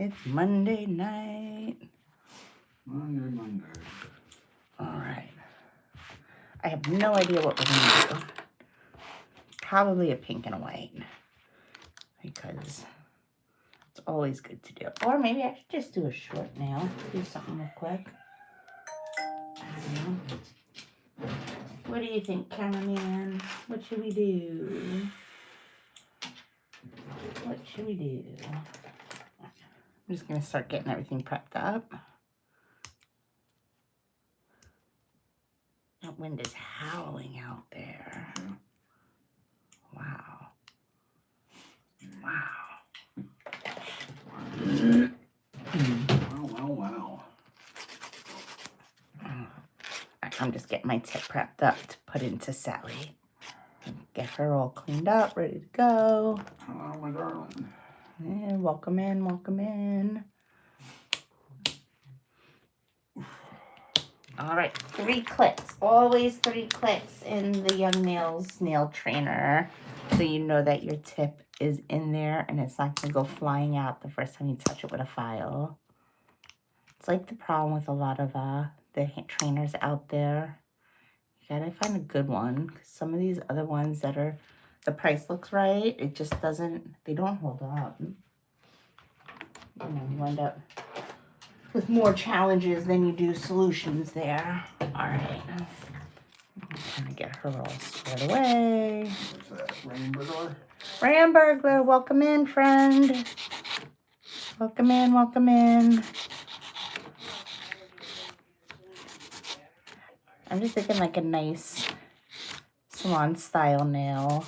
It's Monday night. Monday. All right. I have no idea what we're going to do. Probably a pink and a white. Because it's always good to do. Or maybe I should just do a short nail. Do something real quick. I don't know. What do you think, cameraman? What should we do? What should we do? I'm just going to start getting everything prepped up. That wind is howling out there. Wow. Wow. Wow. I'm just getting my tip prepped up to put into Sally. Get her all cleaned up, ready to go. Hello, my darling. And welcome in, welcome in. All right, 3 clicks. Always 3 clicks in the Young Nails nail trainer. So you know that your tip is in there and it's not going to go flying out the first time you touch it with a file. It's like the problem with a lot of the trainers out there. You gotta find a good one. 'Cause some of these other ones that are, the price looks right, it just doesn't, they don't hold up. You know, you end up with more challenges than you do solutions there. All right. I'm trying to get her all squared away. What's that? Ramburglar? Ramburglar, welcome in, friend. Welcome in, welcome in. I'm just thinking like a nice salon style nail.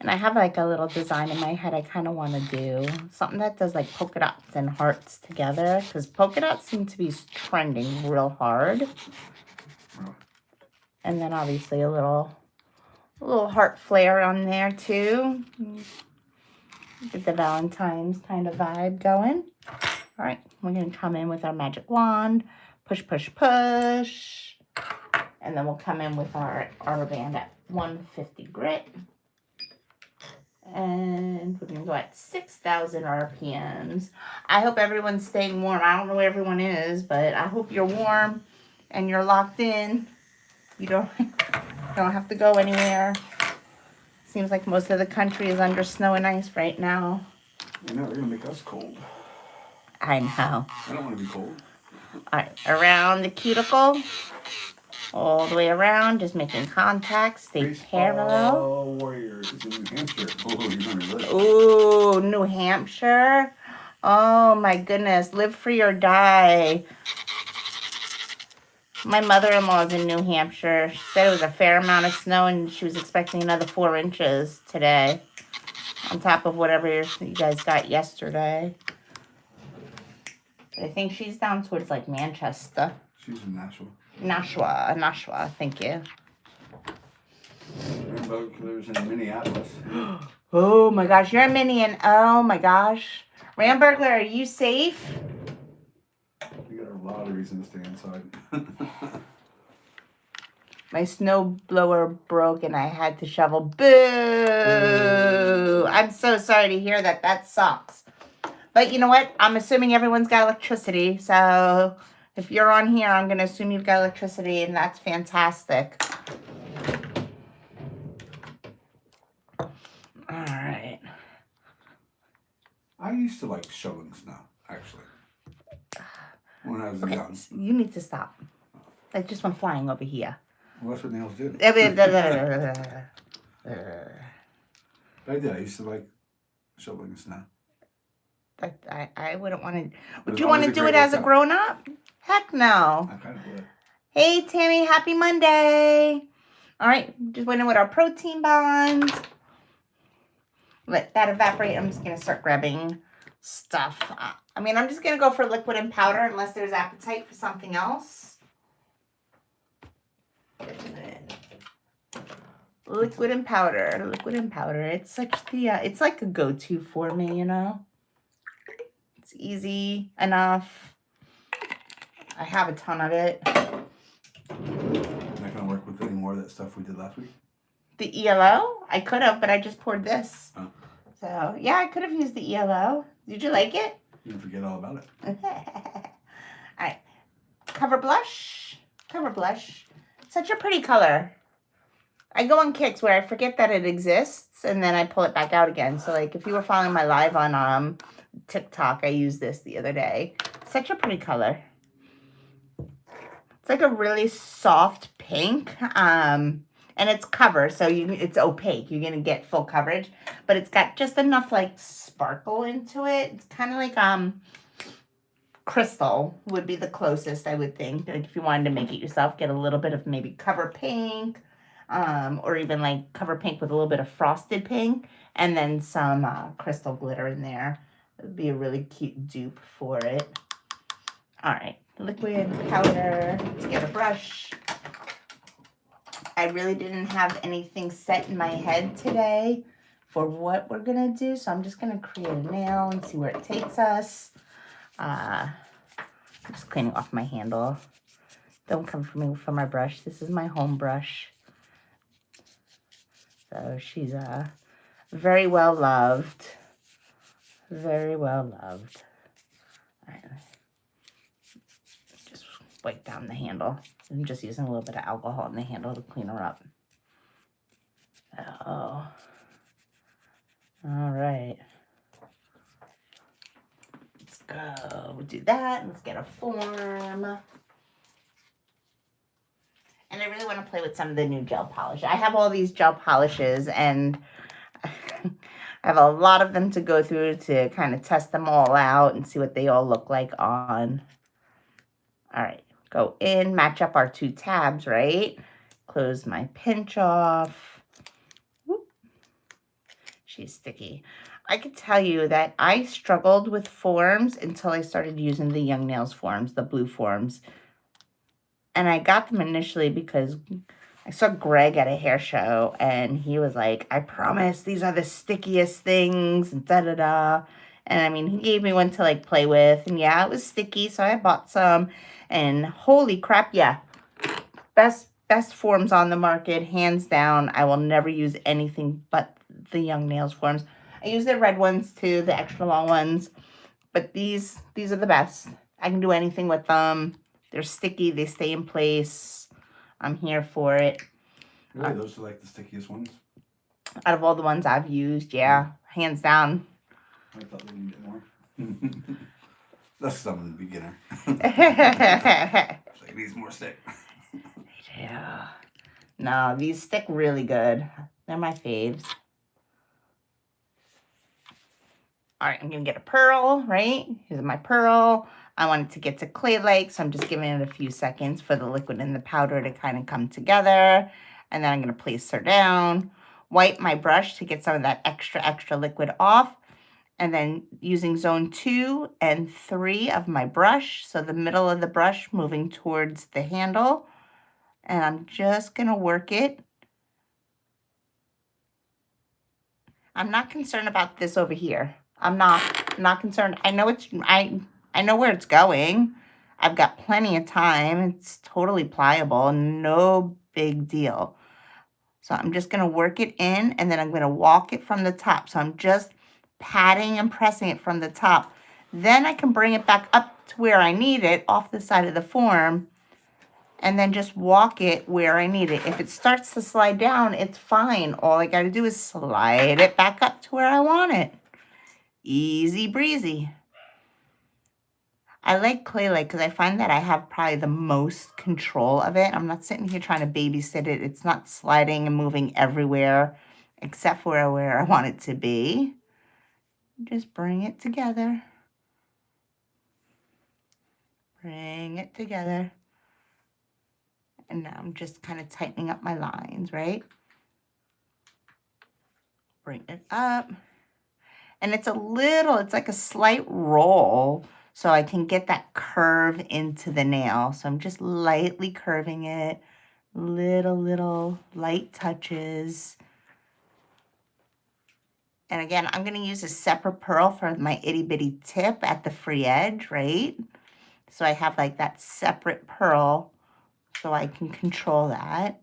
And I have like a little design in my head I kind of want to do. Something that does like polka dots and hearts together. Because polka dots seem to be trending real hard. And then obviously a little heart flare on there too. Get the Valentine's kind of vibe going. All right, we're going to come in with our magic wand. Push, push, push. And then we'll come in with our band at 150 grit. And we're going to go at 6,000 RPMs. I hope everyone's staying warm. I don't know where everyone is, but I hope you're warm and you're locked in. You don't have to go anywhere. Seems like most of the country is under snow and ice right now. You know, they're going to make us cold. I know. I don't want to be cold. All right, around the cuticle. All the way around, just making contact. Stay parallel. Warriors in New Hampshire. Oh, you're going to live. Ooh, New Hampshire. Oh, my goodness. Live free or die. My mother-in-law is in New Hampshire. She said it was a fair amount of snow, and she was expecting another 4 inches today. On top of whatever you guys got yesterday. I think she's down towards, like, Manchester. She's in Nashua. Nashua, thank you. Rainbow lives in Minneapolis. Oh my gosh, you're in Minneapolis. Oh my gosh. Ramburglar, are you safe? We got a lot of reason to stay inside. My snow blower broke and I had to shovel. Boo! I'm so sorry to hear that. That sucks. But you know what? I'm assuming everyone's got electricity, so if you're on here, I'm going to assume you've got electricity, and that's fantastic. All right. I used to like shoveling snow, actually, when I was young. You need to stop. I just went flying over here. Well, that's what nails do. I did. I used to like shoveling snow. I wouldn't want to. Would you want to do it as a grown-up? Heck no. I kind of would. Hey, Tammy. Happy Monday. All right. Just went in with our protein bonds. Let that evaporate. I'm just going to start grabbing stuff. I mean, I'm just going to go for liquid and powder unless there's appetite for something else. Liquid and powder. Liquid and powder. It's such the, it's like a go-to for me, you know. It's easy enough. I have a ton of it. Not going to work with any more of that stuff we did last week? The ELO? I could have, but I just poured this. Oh. So, yeah, I could have used the ELO. Did you like it? You forget all about it. Alright. Cover blush. Cover blush. Such a pretty color. I go on kicks where I forget that it exists and then I pull it back out again. So like if you were following my live on TikTok, I used this the other day. Such a pretty color. It's like a really soft pink. And it's cover, so it's opaque. You're gonna get full coverage, but it's got just enough like sparkle into it. It's kind of like crystal would be the closest, I would think. Like if you wanted to make it yourself, get a little bit of maybe cover pink, or even like cover pink with a little bit of frosted pink, and then some crystal glitter in there. It would be a really cute dupe for it. All right, liquid powder. Let's get a brush. I really didn't have anything set in my head today for what we're gonna do, so I'm just gonna create a nail and see where it takes us. I'm just cleaning off my handle. Don't come for me for my brush. This is my home brush. So she's very well loved. Very well loved. All right. Just wipe down the handle. I'm just using a little bit of alcohol in the handle to clean her up. Oh. All right. Let's go do that. Let's get a form. And I really want to play with some of the new gel polish. I have all these gel polishes and I have a lot of them to go through to kind of test them all out and see what they all look like on. All right, go in, match up our two tabs, right? Close my pinch off. Whoop. She's sticky. I could tell you that I struggled with forms until I started using the Young Nails forms, the blue forms. And I got them initially because I saw Greg at a hair show and he was like, I promise these are the stickiest things, and da-da-da. And I mean, he gave me one to like play with, and yeah, it was sticky, so I bought some. And holy crap, yeah, best forms on the market, hands down. I will never use anything but the Young Nails forms. I use the red ones too, the extra long ones, but these are the best. I can do anything with them. They're sticky. They stay in place. I'm here for it. Really? Those are like the stickiest ones? Out of all the ones I've used, yeah. Hands down. I thought they needed more. That's some beginner. It needs more stick. Yeah. No, these stick really good. They're my faves. All right, I'm going to get a pearl, right? Here's my pearl. I want it to get to clay-like, so I'm just giving it a few seconds for the liquid and the powder to kind of come together. And then I'm going to place her down, wipe my brush to get some of that extra liquid off. And then using zone 2 and 3 of my brush, so the middle of the brush moving towards the handle. And I'm just going to work it. I'm not concerned about this over here. I'm not concerned. I know I know where it's going. I've got plenty of time. It's totally pliable. No big deal. So I'm just going to work it in, and then I'm going to walk it from the top. So I'm just patting and pressing it from the top. Then I can bring it back up to where I need it off the side of the form, and then just walk it where I need it. If it starts to slide down, it's fine. All I got to do is slide it back up to where I want it. Easy breezy. I like clay-like because I find that I have probably the most control of it. I'm not sitting here trying to babysit it. It's not sliding and moving everywhere except for where I want it to be. Just bring it together. Bring it together. And now I'm just kind of tightening up my lines, right? Bring it up. And it's like a slight roll, so I can get that curve into the nail. So I'm just lightly curving it, little light touches. And again, I'm going to use a separate pearl for my itty bitty tip at the free edge, right? So I have like that separate pearl so I can control that.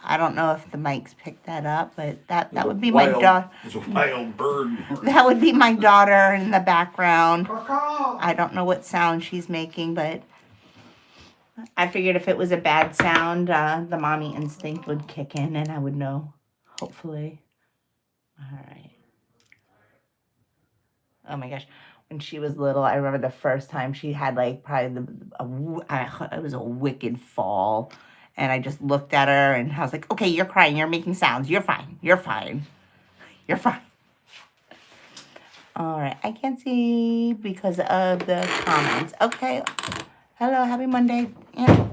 I don't know if the mics picked that up, but that There's a would be my wild- daughter. There's a wild bird. That would be my daughter in the background. Caw-caw. I don't know what sound she's making, but I figured if it was a bad sound, the mommy instinct would kick in and I would know, hopefully. All right. Oh my gosh. When she was little, I remember the first time she had like probably it was a wicked fall. And I just looked at her and I was like, okay, you're crying. You're making sounds. You're fine. You're fine. You're fine. All right. I can't see because of the comments. Okay. Hello. Happy Monday. Yeah.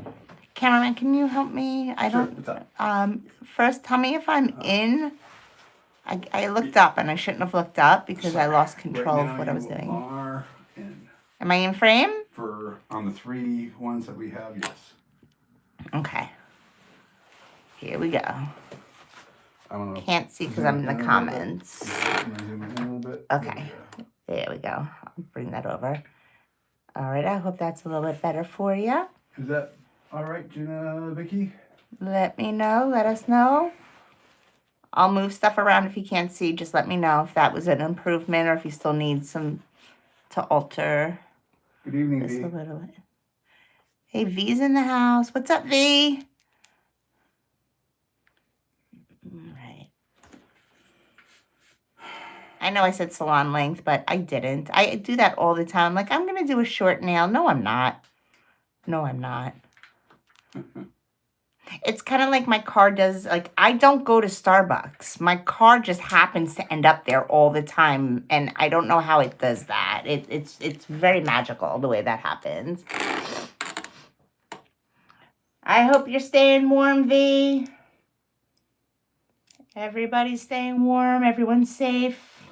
Cameraman, can you help me? I Sure, don't. what's up? First, tell me if I'm in. I looked up and I shouldn't have looked up because I lost control Right of now what I was you doing. are in. Am I in frame? On the 3 ones that we have, yes. Okay. Here we go. I don't know. Can't see because Zoom I'm in in the a little comments. Can I zoom in a little bit? Okay. There we go. I'll bring that over. All right. I hope that's a little bit better for you. Is that all right, Gina, Vicky? Let me know. Let us know. I'll move stuff around if you can't see. Just let me know if that was an improvement or if you still need some to alter Good evening, this V. a little bit. Hey, V's in the house. What's up, V? All right. I know I said salon length, but I didn't. I do that all the time. Like, I'm going to do a short nail. No, I'm not. No, I'm not. It's kind of like my car does. Like, I don't go to Starbucks. My car just happens to end up there all the time, and I don't know how it does that. It's very magical the way that happens. I hope you're staying warm, V. Everybody's staying warm. Everyone's safe.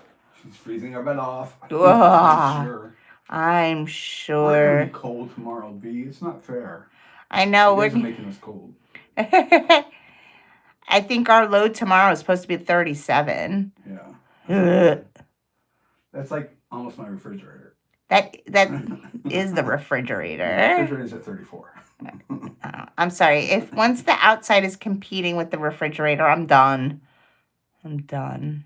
She's freezing her butt off. Ugh. I'm sure. I'm We're sure. gonna be cold tomorrow, V. It's not fair. I know. You guys are making us cold. I think our low tomorrow is supposed to be 37. Yeah. That's like almost my refrigerator. That is the refrigerator. The refrigerator's at 34. I'm sorry. If once the outside is competing with the refrigerator, I'm done. I'm done.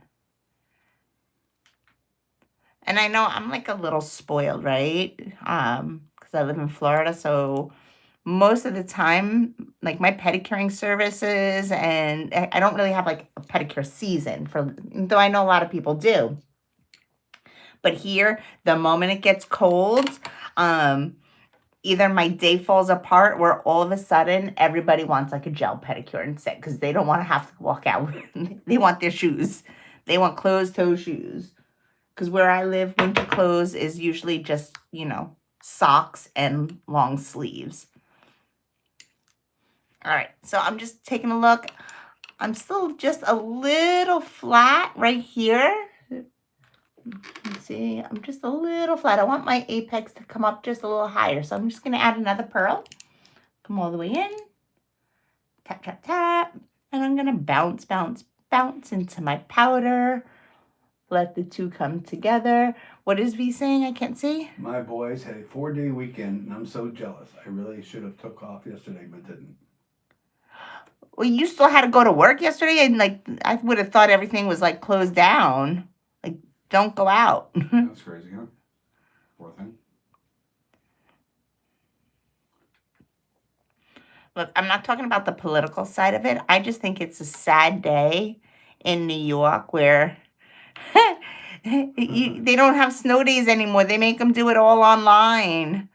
And I know I'm like a little spoiled, right? Because I live in Florida, so most of the time, like my pedicuring services, and I don't really have like a pedicure season for, though I know a lot of people do. But here, the moment it gets cold, either my day falls apart where all of a sudden everybody wants like a gel pedicure instead because they don't want to have to walk out. They want their shoes. They want closed-toe shoes. Because where I live, winter clothes is usually just, socks and long sleeves. All right, so I'm just taking a look. I'm still just a little flat right here. Let's see, I'm just a little flat. I want my apex to come up just a little higher. So I'm just going to add another pearl. Come all the way in. Tap, tap, tap. And I'm going to bounce, bounce, bounce into my powder. Let the two come together. What is V saying? I can't see. My boys had a 4-day weekend, and I'm so jealous. I really should have took off yesterday, but didn't. Well, you still had to go to work yesterday, and I would have thought everything was closed down. Don't go out. That's crazy, huh? Poor thing. Look, I'm not talking about the political side of it. I just think it's a sad day in New York where they don't have snow days anymore. They make them do it all online.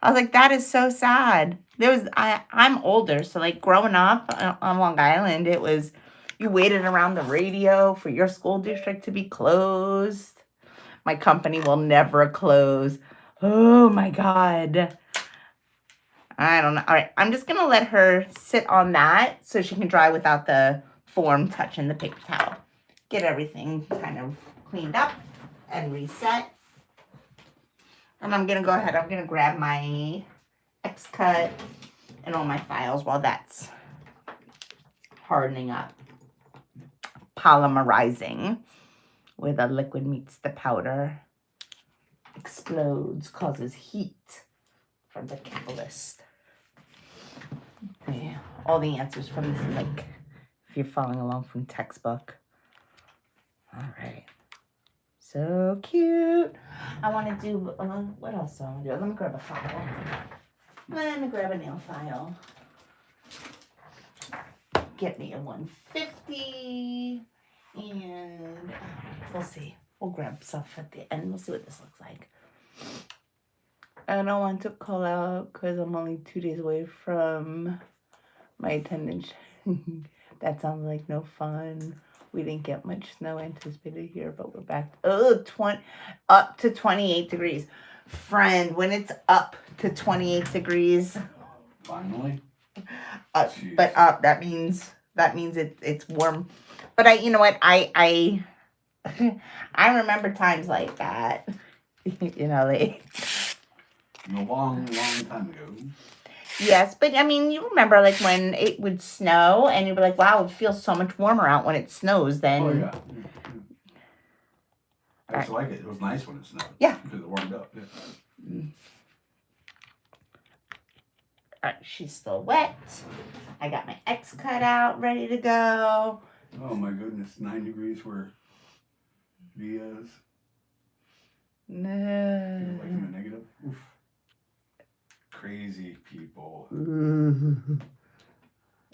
I was like, that is so sad. I'm older, so growing up on Long Island, it was you waited around the radio for your school district to be closed. My company will never close. Oh my God. I don't know. All right, I'm just going to let her sit on that so she can dry without the form touching the paper towel. Get everything kind of cleaned up and reset. And I'm going to go ahead. I'm going to grab my X-Cut and all my files while that's hardening up. Polymerizing, where the liquid meets the powder, explodes, causes heat from the catalyst. Yeah, all the answers from this if you're following along from textbook. All right. So cute. I want to do, what else do I want to do? Let me grab a file. Let me grab a nail file. Get me a 150. And we'll see. We'll grab stuff at the end. We'll see what this looks like. I don't want to call out because I'm only 2 days away from my attendance. That sounds like no fun. We didn't get much snow anticipated here, but we're back. Oh, up to 28 degrees. Friend, when it's up to 28 degrees. Finally. But up, that means it's warm. But you know what? I remember times like that. You know, A long time ago. Yes, but I mean, you remember like when it would snow and you'd be like, wow, it feels so much warmer out when it snows than... Oh, yeah. I used to like it. It was nice when it snowed. Yeah. Because it warmed up. Yeah. All right, she's still wet. I got my X cut out, ready to go. Oh, my goodness. 9 degrees where Via's. No. Like in the negative. Oof. Crazy people.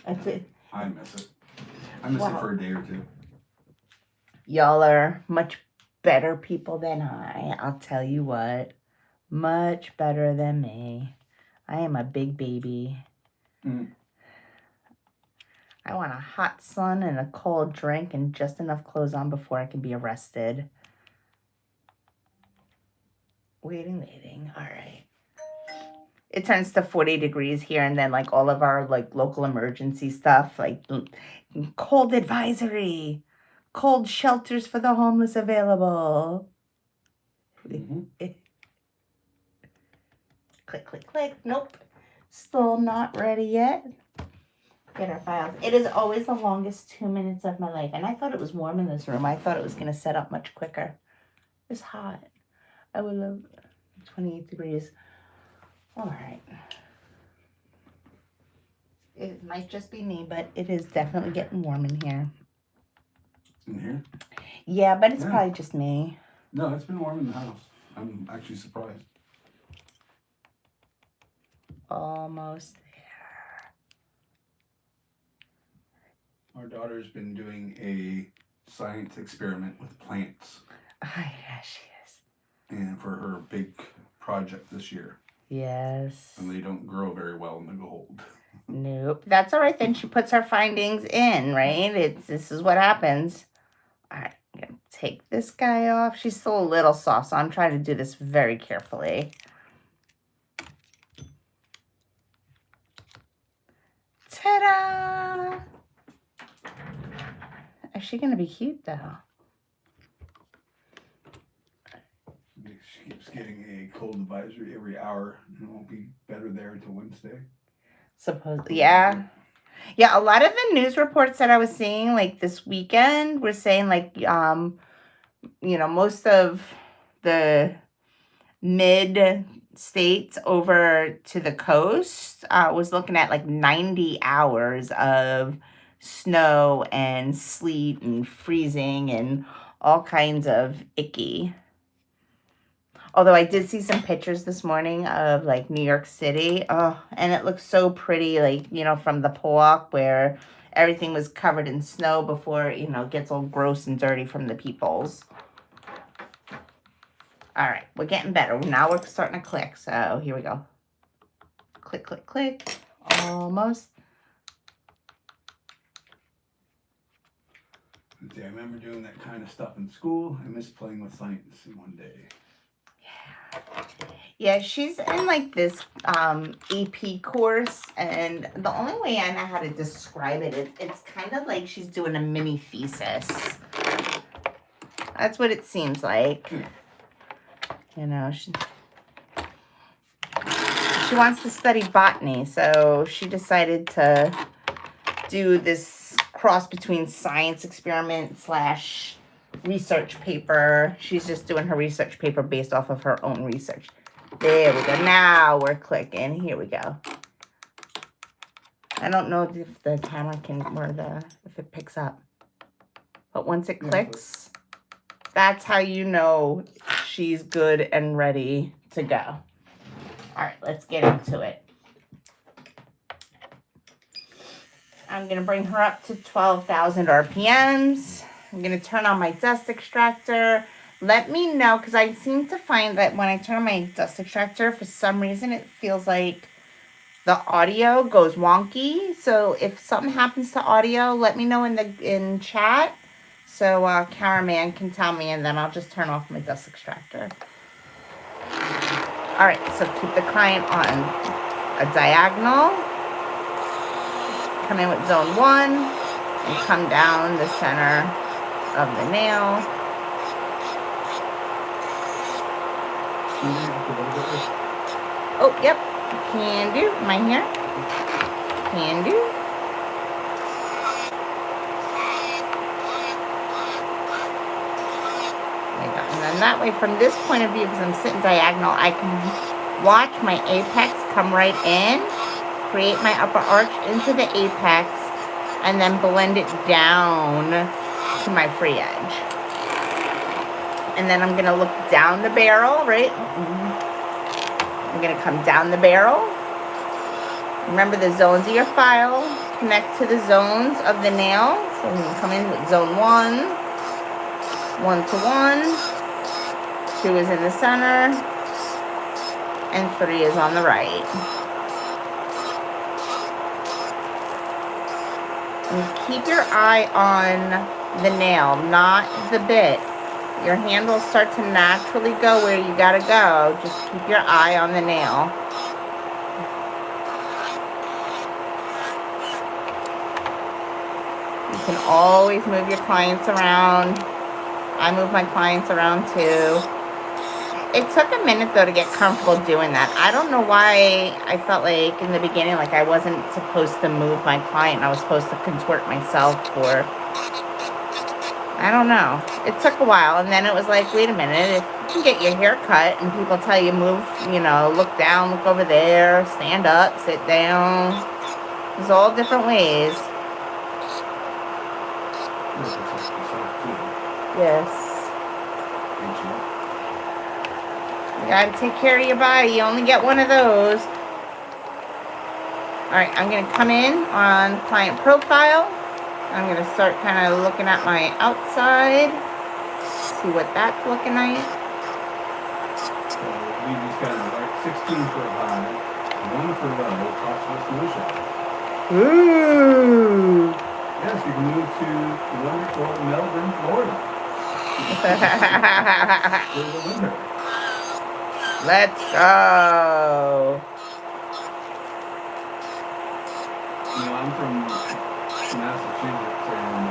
That's it. I miss it. I miss it for a day or two. Y'all are much better people than I'll tell you what. Much better than me. I am a big baby. I want a hot sun and a cold drink and just enough clothes on before I can be arrested. Waiting. All right. It turns to 40 degrees here, and then like all of our like local emergency stuff, like cold advisory, cold shelters for the homeless available. Click. Nope. Still not ready yet. Get our files. It is always the longest 2 minutes of my life. And I thought it was warm in this room. I thought it was going to set up much quicker. It's hot. I would love 28 degrees. All right. It might just be me, but it is definitely getting warm in here. In here? Yeah, but it's probably just me. No, it's been warm in the house. I'm actually surprised. Almost there. Our daughter's been doing a science experiment with plants. Oh, yeah, she is. And for her big project this year. Yes. And they don't grow very well in the cold. Nope. That's all right then. She puts her findings in, right? This is what happens. All right. I'm going to take this guy off. She's still a little soft, so I'm trying to do this very carefully. Ta-da! Is she going to be cute, though? She keeps getting a cold advisory every hour. It won't be better there until Wednesday. Yeah. Yeah, a lot of the news reports that I was seeing, like, this weekend were saying, like, you know, most of the mid-states over to the coast was looking at, like, 90 hours of snow and sleet and freezing and all kinds of icky. Although I did see some pictures this morning of like New York City. Oh, and it looks so pretty, like, you know, from the walk where everything was covered in snow before, you know, it gets all gross and dirty from the peoples. All right, we're getting better. Now we're starting to click. So here we go. Click. Almost. I remember doing that kind of stuff in school. I miss playing with science in one day. Yeah, she's in like this AP course, and the only way I know how to describe it, it's kind of like she's doing a mini thesis. That's what it seems like. You know, she wants to study botany, so she decided to do this cross between science experiment / research paper. She's just doing her research paper based off of her own research. There we go. Now we're clicking. Here we go. I don't know if the camera can, if it picks up. But once it clicks, that's how you know she's good and ready to go. All right, let's get into it. I'm going to bring her up to 12,000 RPMs. I'm going to turn on my dust extractor. Let me know, because I seem to find that when I turn on my dust extractor, for some reason it feels like the audio goes wonky. So if something happens to audio, let me know in chat, so cameraman can tell me, and then I'll just turn off my dust extractor. All right, so keep the client on a diagonal. Come in with zone 1 and come down the center of the nail. Oh, yep. Can do. Am I here? Can do. And then that way, from this point of view, because I'm sitting diagonal, I can watch my apex come right in, create my upper arch into the apex, and then blend it down to my free edge. And then I'm going to look down the barrel, right? I'm going to come down the barrel. Remember, the zones of your file connect to the zones of the nail. So I'm going to come in with zone 1, 1 to 1, 2 is in the center, and 3 is on the right. And keep your eye on the nail, not the bit. Your hand will start to naturally go where you gotta go. Just keep your eye on the nail. You can always move your clients around. I move my clients around too. It took a minute though to get comfortable doing that. I don't know why I felt like in the beginning like I wasn't supposed to move my client. I was supposed to contort myself, or I don't know. It took a while, and then it was like, wait a minute, if you can get your hair cut and people tell you move, you know, look down, look over there, stand up, sit down. There's all different ways. Yes. You gotta take care of your body. You only get one of those. Alright, I'm gonna come in on client profile. I'm gonna start kind of looking at my outside. See what that's looking like. So we just got like 16 foot high, 1 foot low, touchless no shower. Ooh. Yes, you can move to wonderful Melbourne, Florida. For the winter. Let's go. You know, I'm from Massachusetts, and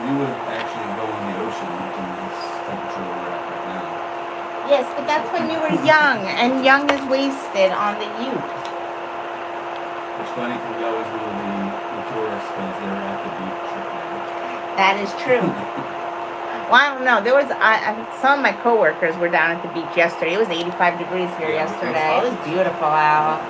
we would actually go in the ocean in this temperature we're at right now. Yes, but that's when you were young, and young is wasted on the youth. It's funny because we always go to the tourists because they're at the beach right now. That is true. Well, I don't know. There was some of my coworkers were down at the beach yesterday. It was 85 degrees here yesterday. It was beautiful out.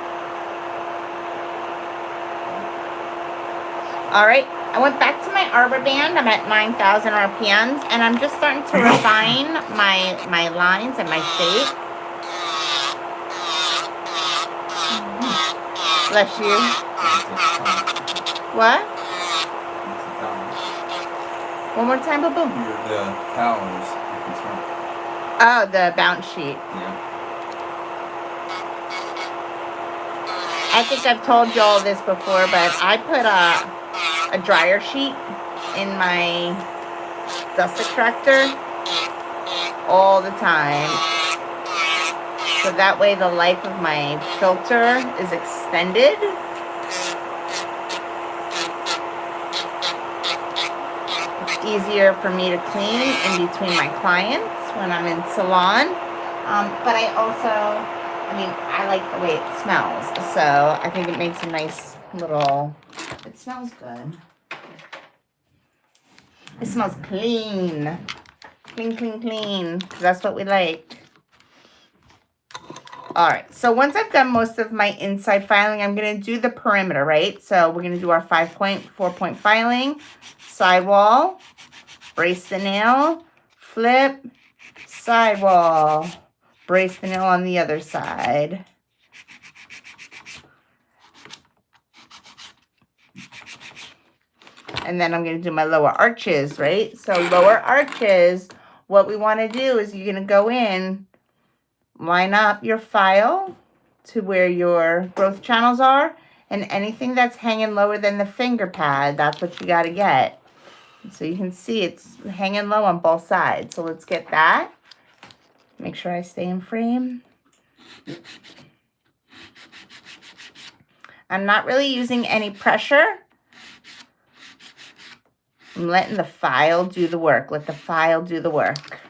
All right, I went back to my arbor band. I'm at 9,000 RPMs, and I'm just starting to refine my lines and my shape. Bless you. What? One more time, boo boo. The towers. Oh, the bounce sheet. Yeah. I think I've told you all this before, but I put a dryer sheet in my dust extractor all the time. So that way the life of my filter is extended. It's easier for me to clean in between my clients when I'm in salon. But I also, I like the way it smells. So I think it makes a nice little, it smells good. It smells clean. Clean, clean, clean. That's what we like. All right, so once I've done most of my inside filing, I'm going to do the perimeter, right? So we're going to do our 5-point, 4-point filing, sidewall, brace the nail, flip, sidewall, brace the nail on the other side. And then I'm going to do my lower arches, right? So lower arches, what we want to do is you're going to go in, line up your file to where your growth channels are, and anything that's hanging lower than the finger pad, that's what you got to get. So you can see it's hanging low on both sides. So let's get that. Make sure I stay in frame. I'm not really using any pressure. I'm letting the file do the work. Let the file do the work.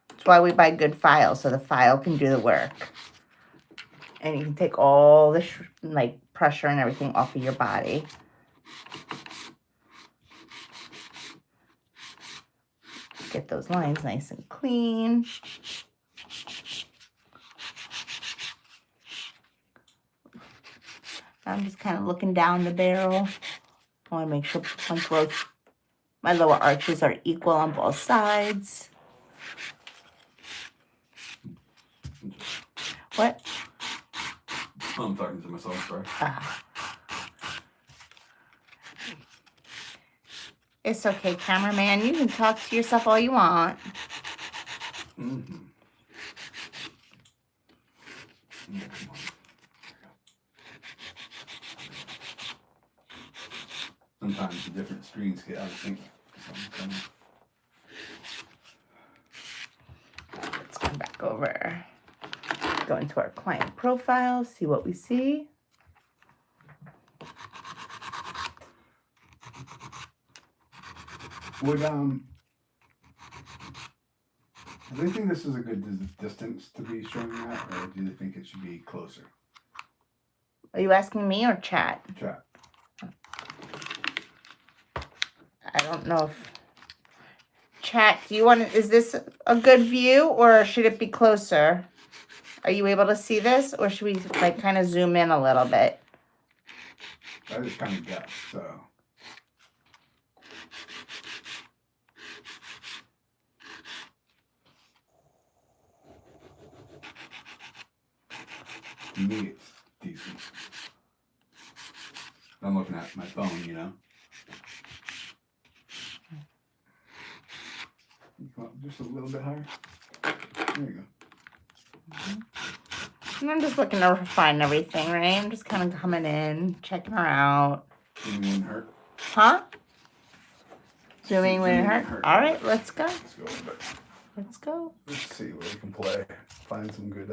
That's why we buy good files, so the file can do the work. And you can take all the like pressure and everything off of your body. Get those lines nice and clean. I'm just kind of looking down the barrel. I want to make sure my lower arches are equal on both sides. What? Oh, I'm talking to myself, sorry. It's okay, cameraman. You can talk to yourself all you want. Mm-hmm. Yeah, come on. Sometimes the different screens get out of sync. Let's come back over. Go into our client profile, see what we see. Would do they think this is a good distance to be showing that, or do they think it should be closer? Are you asking me or chat? Chat. I don't know if chat, do you want to, is this a good view or should it be closer? Are you able to see this or should we like kind of zoom in a little bit? I just kind of guess, so. To me, it's decent. I'm looking at my phone, you know. You come up just a little bit higher. There you go. And I'm just looking to refine everything, right? I'm just kind of coming in, checking her out. Zooming wouldn't hurt. Huh? Zooming wouldn't hurt. All right, let's go. Let's go a little bit. Let's go. Let's see where we can play. Find some good.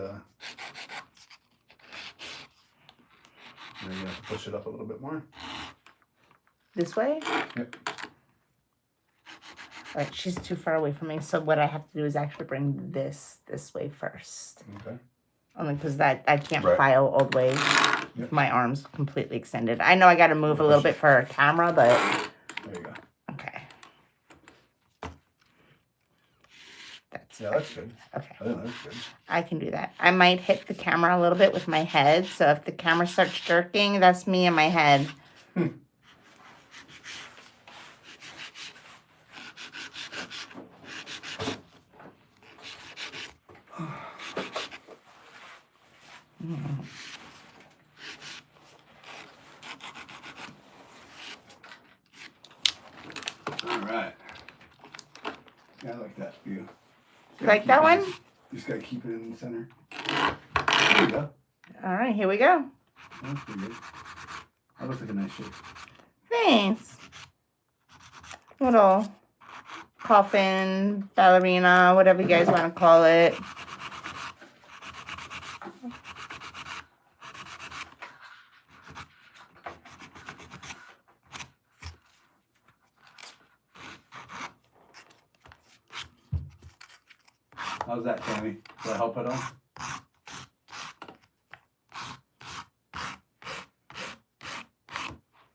Maybe I have to push it up a little bit more. This way? Yep. All right, she's too far away from me. So what I have to do is actually bring this way first. Okay. Only because that I can't Right. file all the way with my arms completely extended. I know I got to move a little bit for our camera, but There you go. okay. That's good. okay. I think that's good. I can do that. I might hit the camera a little bit with my head. So if the camera starts jerking, that's me and my head. All right. Yeah, I like that view. Like that one? Just gotta keep it in the center. There you go. All right, here we go. That's pretty good. That looks like a nice shape. Thanks. Little coffin, ballerina, whatever you guys want to call it. How's that, Tammy? Does that help at all?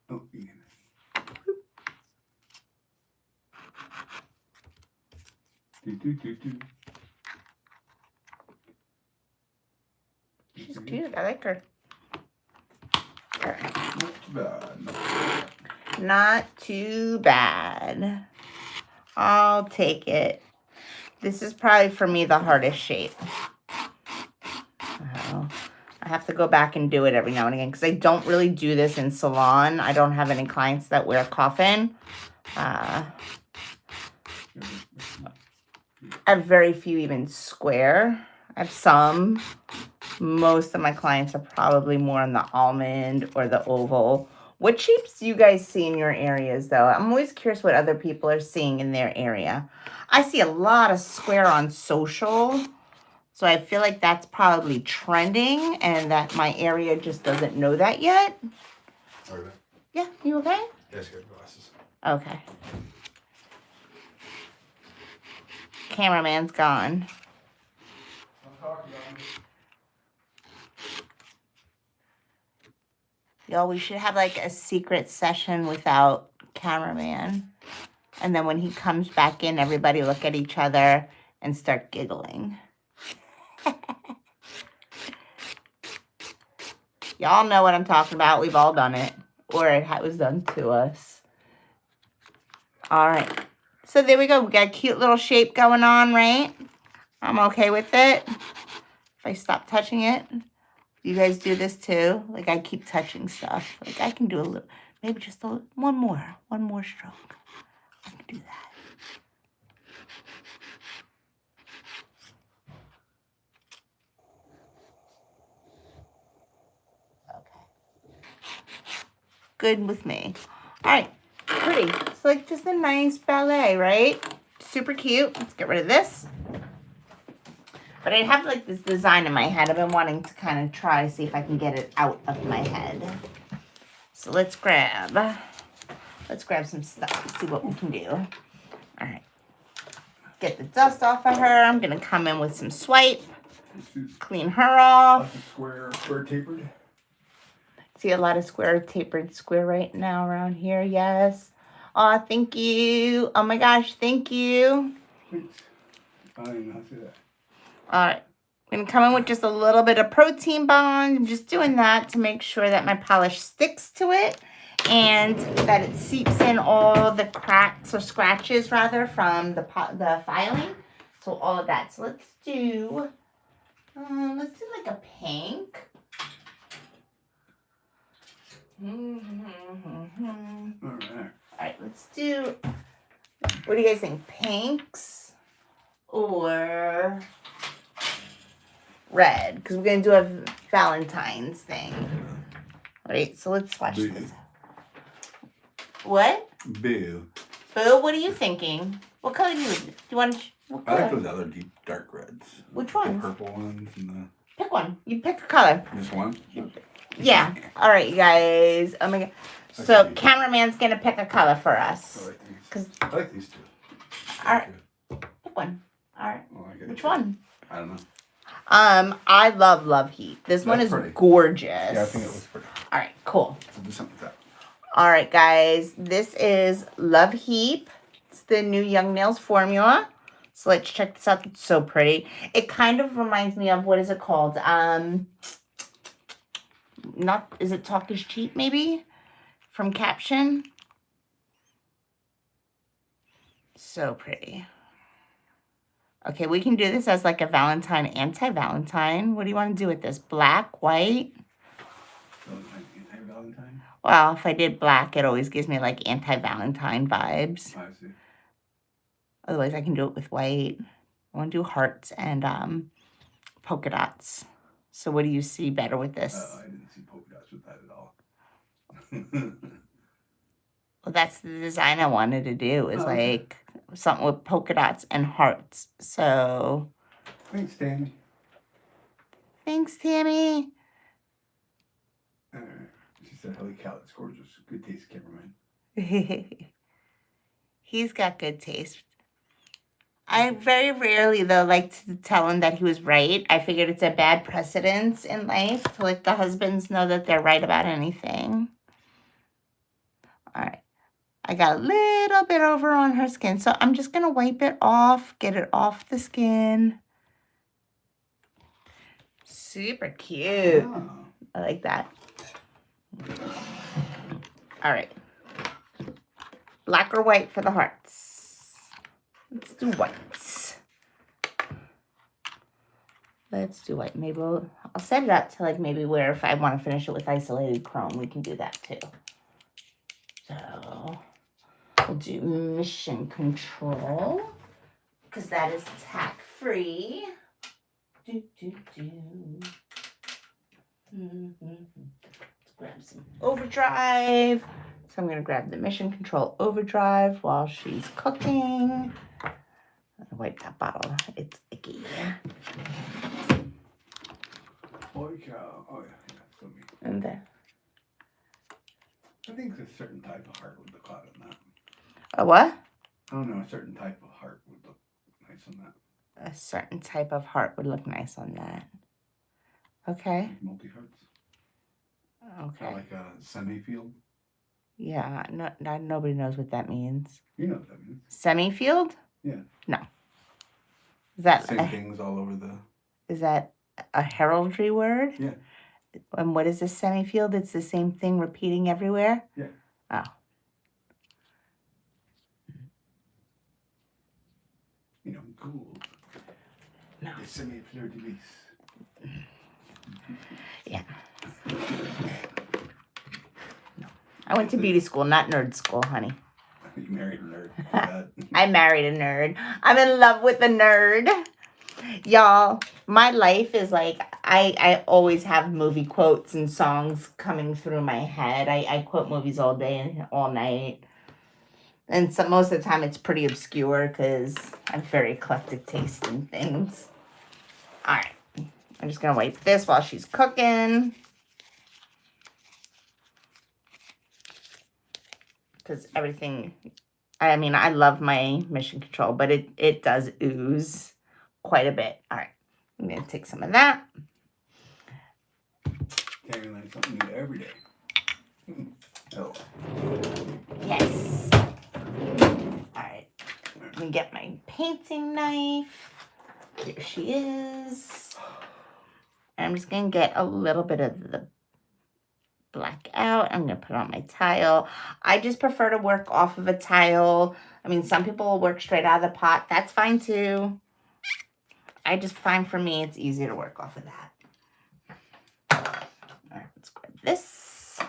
Oh, you can- do. cute. I like her. Not too bad. Not too bad. I'll take it. This is probably for me the hardest shape. Oh, I have to go back and do it every now and again because I don't really do this in salon. I don't have any clients that wear coffin. I have very few even square. I have some. Most of my clients are probably more on the almond or the oval. What shapes do you guys see in your areas, though? I'm always curious what other people are seeing in their area. I see a lot of square on social, so I feel like that's probably trending and that my area just doesn't know that yet. Okay. Yeah, you okay? Yes, got glasses. Okay. Cameraman's gone. I'm talking about it. Y'all, we should have like a secret session without cameraman. And then when he comes back in, everybody look at each other and start giggling. Y'all know what I'm talking about. We've all done it. Or it was done to us. All right. So there we go. We got a cute little shape going on, right? I'm okay with it. If I stop touching it. You guys do this too? Like I keep touching stuff. Like I can do a little, maybe just one more stroke. I can do that. Okay. Good with me. All right, pretty. It's like just a nice ballet, right? Super cute. Let's get rid of this. But I have like this design in my head. I've been wanting to kind of try to see if I can get it out of my head. So let's grab some stuff, see what we can do. All right. Get the dust off of her. I'm going to come in with some swipe. Clean her off. Square tapered. See a lot of tapered square right now around here. Yes. Oh, thank you. Oh my gosh, thank you. Thanks. I don't even know how to say that. All right. I'm going to come in with just a little bit of protein bond. I'm just doing that to make sure that my polish sticks to it and that it seeps in all the cracks or scratches rather from the filing. So all of that. So let's do like a pink. All right, let's do, what do you guys think? Pinks or red? Because we're going to do a Valentine's thing. All right, so let's swatch this. What? Boo. Boo, what are you thinking? What color do you want? I like those other deep dark reds. Which ones? The purple ones and the... Pick one. You pick a color. This one? Yeah. All right, you guys. Oh my God. So cameraman's going to pick a color for us. I like these two. All right. Pick one. All right. Which one? I don't know. I love Heat. This one is pretty. Gorgeous. Yeah, I think it looks pretty. All right, cool. So do something with that. All right, guys. This is Love Heap. It's the new Young Nails formula. So let's check this out. It's so pretty. It kind of reminds me of, what is it called? Is it Talk is Cheap, maybe? From Caption. So pretty. Okay, we can do this as like a Valentine, anti-Valentine. What do you want to do with this? Black, white? Anti-Valentine? Well, if I did black, it always gives me like anti-Valentine vibes. I see. Otherwise, I can do it with white. I want to do hearts and polka dots. So what do you see better with this? I didn't see polka dots with that at all. Well, that's the design I wanted to do. Is like something with polka dots and hearts. So. Thanks, Tammy. Thanks, Tammy. She said, "Holy cow, that's gorgeous. Good taste, cameraman." He's got good taste. I very rarely, though, like to tell him that he was right. I figured it's a bad precedence in life to let the husbands know that they're right about anything. All right. I got a little bit over on her skin, so I'm just going to wipe it off, get it off the skin. Super cute. Ah. I like that. All right. Black or white for the hearts? Let's do white. Let's do white. Maybe I'll set it up to like maybe where if I want to finish it with isolated chrome, we can do that too. So we'll do mission control because that is tack free. Let's grab some overdrive. So I'm going to grab the mission control overdrive while she's cooking. Wipe that bottle. It's icky. Holy cow. Oh, yeah. So me. And then, I think a certain type of heart would look hot on that. a what? I don't know. A certain type of heart would look nice on that. A certain type of heart would look nice on that. Okay. Multi hearts. Okay. Like a semi-field. Yeah. No, nobody knows what that means. You know what that means. Semi-field? Yeah. No. Is that Same things all over the... Is that a heraldry word? Yeah. And what is a semi-field? It's the same thing repeating everywhere? Yeah. Oh. You know, gold. No. The semi-fleur-de-lis. Yeah. No. I went to beauty school, not nerd school, honey. You married a nerd. I married a nerd. I'm in love with a nerd. Y'all, my life is like, I always have movie quotes and songs coming through my head. I quote movies all day and all night. And so most of the time it's pretty obscure because I have very eclectic taste in things. All right. I'm just going to wipe this while she's cooking. Because everything, I mean, I love my mission control, but it does ooze quite a bit. All right. I'm going to take some of that. Carrying like something new every day. Oh. Yes. All right. Let me get my painting knife. Here she is. I'm just going to get a little bit of the black out. I'm going to put on my tile. I just prefer to work off of a tile. I mean, some people will work straight out of the pot. That's fine too. I just find for me, it's easier to work off of that. All right, let's grab this.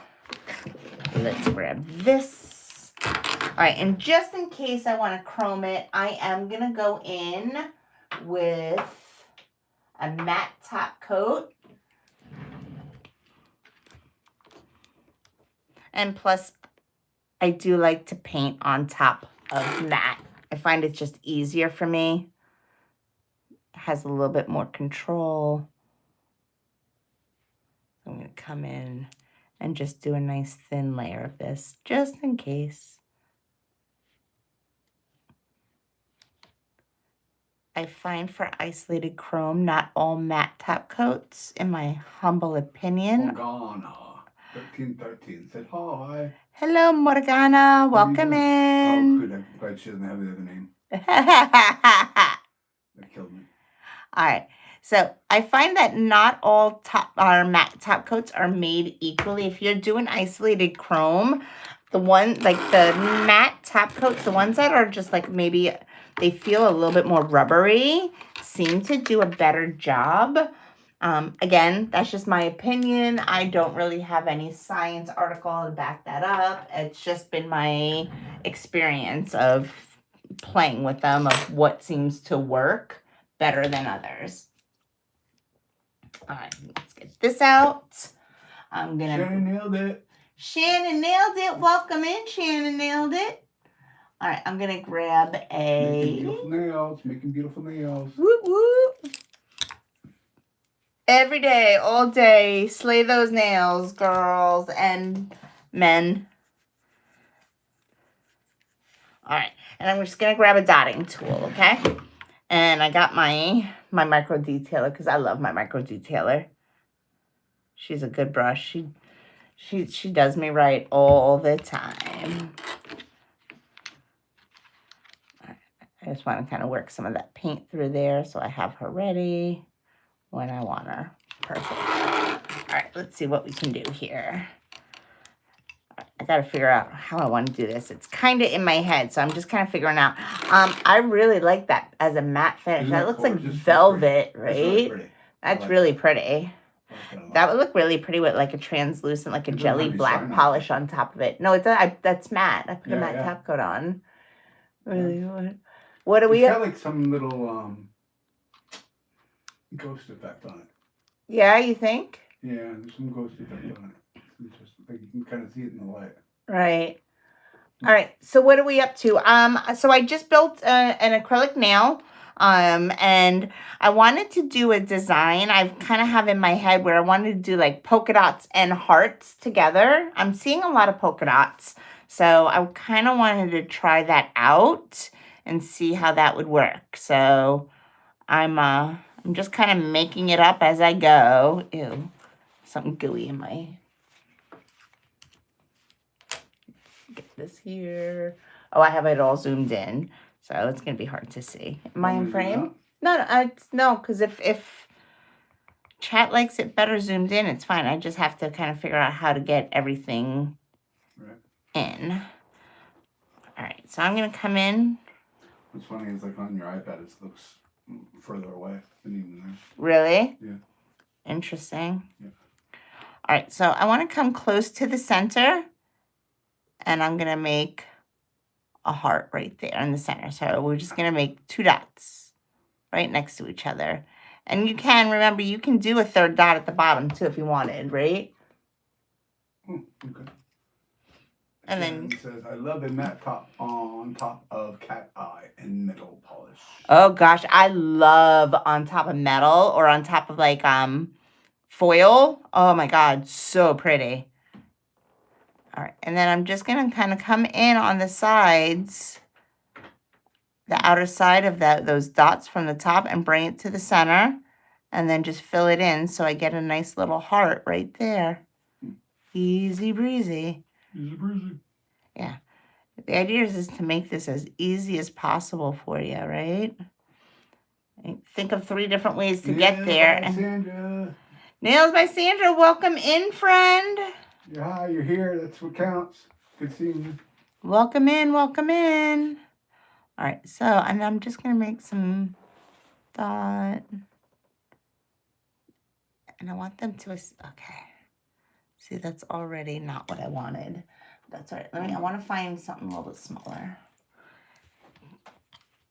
Let's grab this. All right, and just in case I want to chrome it, I am going to go in with a matte top coat. And plus, I do like to paint on top of matte. I find it's just easier for me. It has a little bit more control. I'm going to come in and just do a nice thin layer of this, just in case. I find for isolated chrome, not all matte top coats, in my humble opinion. Morgana, 1313 said hi. Hello, Morgana. Welcome in. Oh, good. I'm glad she doesn't have the other name. That killed me. All right. So I find that not all matte top coats are made equally. If you're doing isolated chrome, the one like the matte top coats, the ones that are just like maybe they feel a little bit more rubbery, seem to do a better job. Again, that's just my opinion. I don't really have any science article to back that up. It's just been my experience of playing with them, of what seems to work better than others. All right, let's get this out. I'm gonna. Shannon nailed it. Shannon nailed it. Welcome in, Shannon nailed it. All right, I'm gonna grab a. Making beautiful nails. Whoop whoop. Every day, all day, slay those nails, girls and men. All right, and I'm just gonna grab a dotting tool, okay? And I got my micro detailer because I love my micro detailer. She's a good brush. She does me right all the time. I just want to kind of work some of that paint through there so I have her ready when I want her. perfect. All right, let's see what we can do here. I got to figure out how I want to do this. It's kind of in my head, so I'm just kind of figuring out. I really like that as a matte finish. Isn't That that looks like gorgeous? That's velvet, That's really right? pretty. That's like really that. pretty. I like that a lot. That would look really pretty with like a translucent, like a It doesn't jelly have any black shine on polish on top of it. No, it does. That's matte. I put a Yeah, matte yeah. top coat on. Yeah. Really? What are It's we got up? like some little ghost effect on it. Yeah, you think? Yeah, there's some ghost effect on it. It's interesting. Like you can kind of see it in the light. Right. All right. So what are we up to? So I just built an acrylic nail. And I wanted to do a design. I kind of have in my head where I wanted to do like polka dots and hearts together. I'm seeing a lot of polka dots. So I kind of wanted to try that out and see how that would work. So I'm just kind of making it up as I go. Ew, something gooey in my. Get this here. Oh, I have it all zoomed in, so it's gonna be hard to see. Am I in frame? No, because if chat likes it better zoomed in, it's fine. I just have to kind of figure out how to get everything in. All right, so I'm gonna come in. What's funny is like on your iPad, it looks further away than even there. Really? Yeah. Interesting. Yeah. All right, so I want to come close to the center, and I'm gonna make a heart right there in the center. So we're just gonna make 2 dots right next to each other. And you can, remember, you can do a 3rd dot at the bottom too if you wanted, right? Oh, okay. And then it says, I love a matte top on top of cat eye and metal polish. Oh gosh, I love on top of metal or on top of like foil. Oh my God, so pretty. All right, and then I'm just gonna kind of come in on the sides, the outer side of those dots from the top and bring it to the center and then just fill it in so I get a nice little heart right there. Easy breezy. Easy breezy. Yeah. The idea is to make this as easy as possible for you, right? Think of 3 different ways to get there. By Sandra. Nails by Sandra, welcome in, friend. Yeah, hi, you're here. That's what counts. Good seeing you. Welcome in, welcome in. All right, so, and I'm just going to make some dot. And I want them to, okay. See, that's already not what I wanted. That's all right. I want to find something a little bit smaller.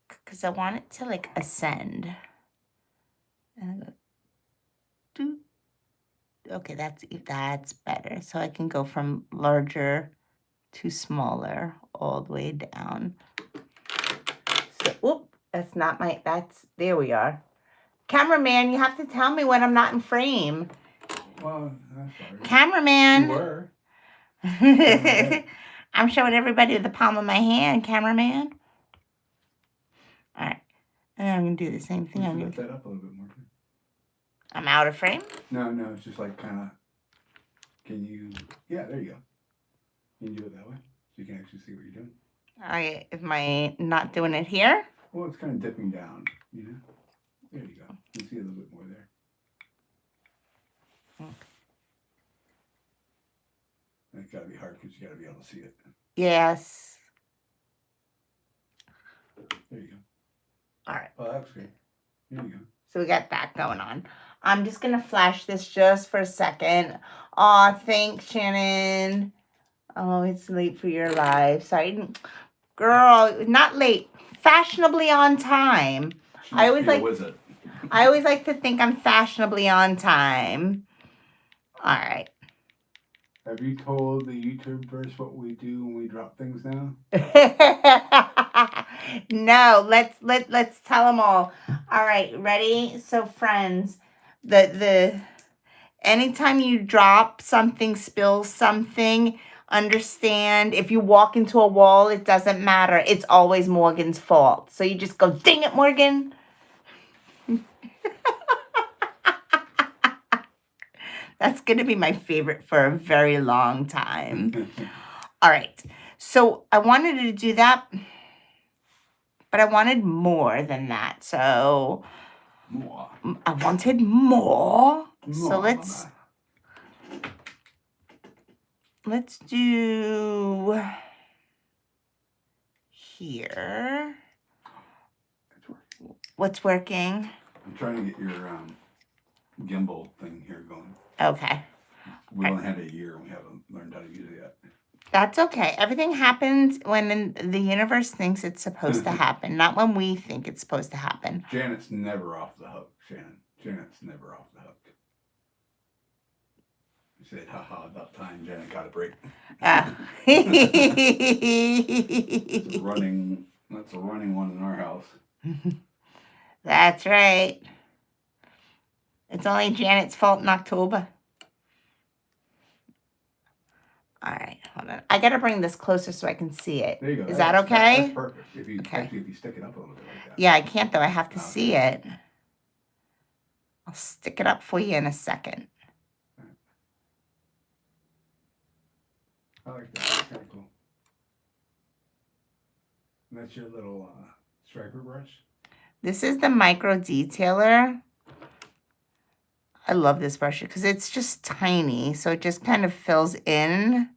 Because I want it to, like, ascend. And I go, doo. Okay, that's better. So I can go from larger to smaller all the way down. So, whoop, that's not my, there we are. Cameraman, you have to tell me when I'm not in frame. Well, I'm sorry. Cameraman. You were. I'm showing everybody the palm of my hand, cameraman. All right. And I'm going to do the same thing. I'm going to lift that up a little bit more. I'm out of frame? No, it's just like kind of, can you, yeah, there you go. Can you do it that way? So you can actually see what you're doing. Am I not doing it here? Well, it's kind of dipping down, you know? There you go. You can see a little bit more there. And it's got to be hard because you got to be able to see it. Yes. There you go. All right. Oh, that's great. There you go. So we got that going on. I'm just going to flash this just for a second. Aw, thanks, Shannon. Oh, it's late for your live. Sorry. Girl, not late. Fashionably on time. I always like to think I'm fashionably on time. All right. Have you told the YouTubers what we do when we drop things now? No, let's tell them all. All right, ready? So friends, the anytime you drop something, spill something, understand if you walk into a wall, it doesn't matter. It's always Morgan's fault. So you just go, ding it, Morgan. That's going to be my favorite for a very long time. All right. So I wanted to do that, but I wanted more than that. So More. I wanted more. So More, let's do here. What's working? I'm trying to get your gimbal thing here going. Okay. We only had a year and we haven't learned how to use it yet. That's okay. Everything happens when the universe thinks it's supposed to happen, not when we think it's supposed to happen. Janet's never off the hook, Shannon. Janet's never off the hook. You said, haha, about time Janet got a break. Oh. That's a running one in our house. That's right. It's only Janet's fault in October. All right, hold on. I gotta bring this closer so I can see it. There you go. Is that okay? That's perfect. If you stick it up a little bit like that. Yeah, I can't though. I have to see it. I'll stick it up for you in a second. I like that. That's kind of cool. And that's your little striper brush? This is the micro detailer. I love this brush because it's just tiny, so it just kind of fills in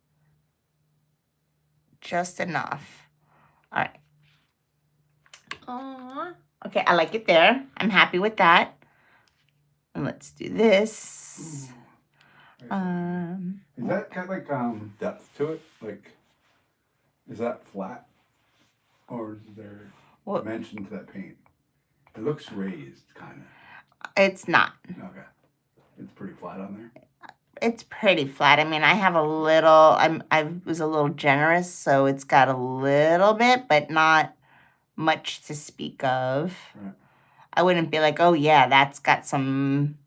just enough. All right. Aww. Okay, I like it there. I'm happy with that. And let's do this. Is that kind of like depth to it? Like, is that flat, or is there dimension to that paint? It looks raised, kind of. It's not. Okay. It's pretty flat on there. It's pretty flat. I mean, I have a little. I was a little generous, so it's got a little bit, but not much to speak of. Right. I wouldn't be like, oh yeah, that's got some.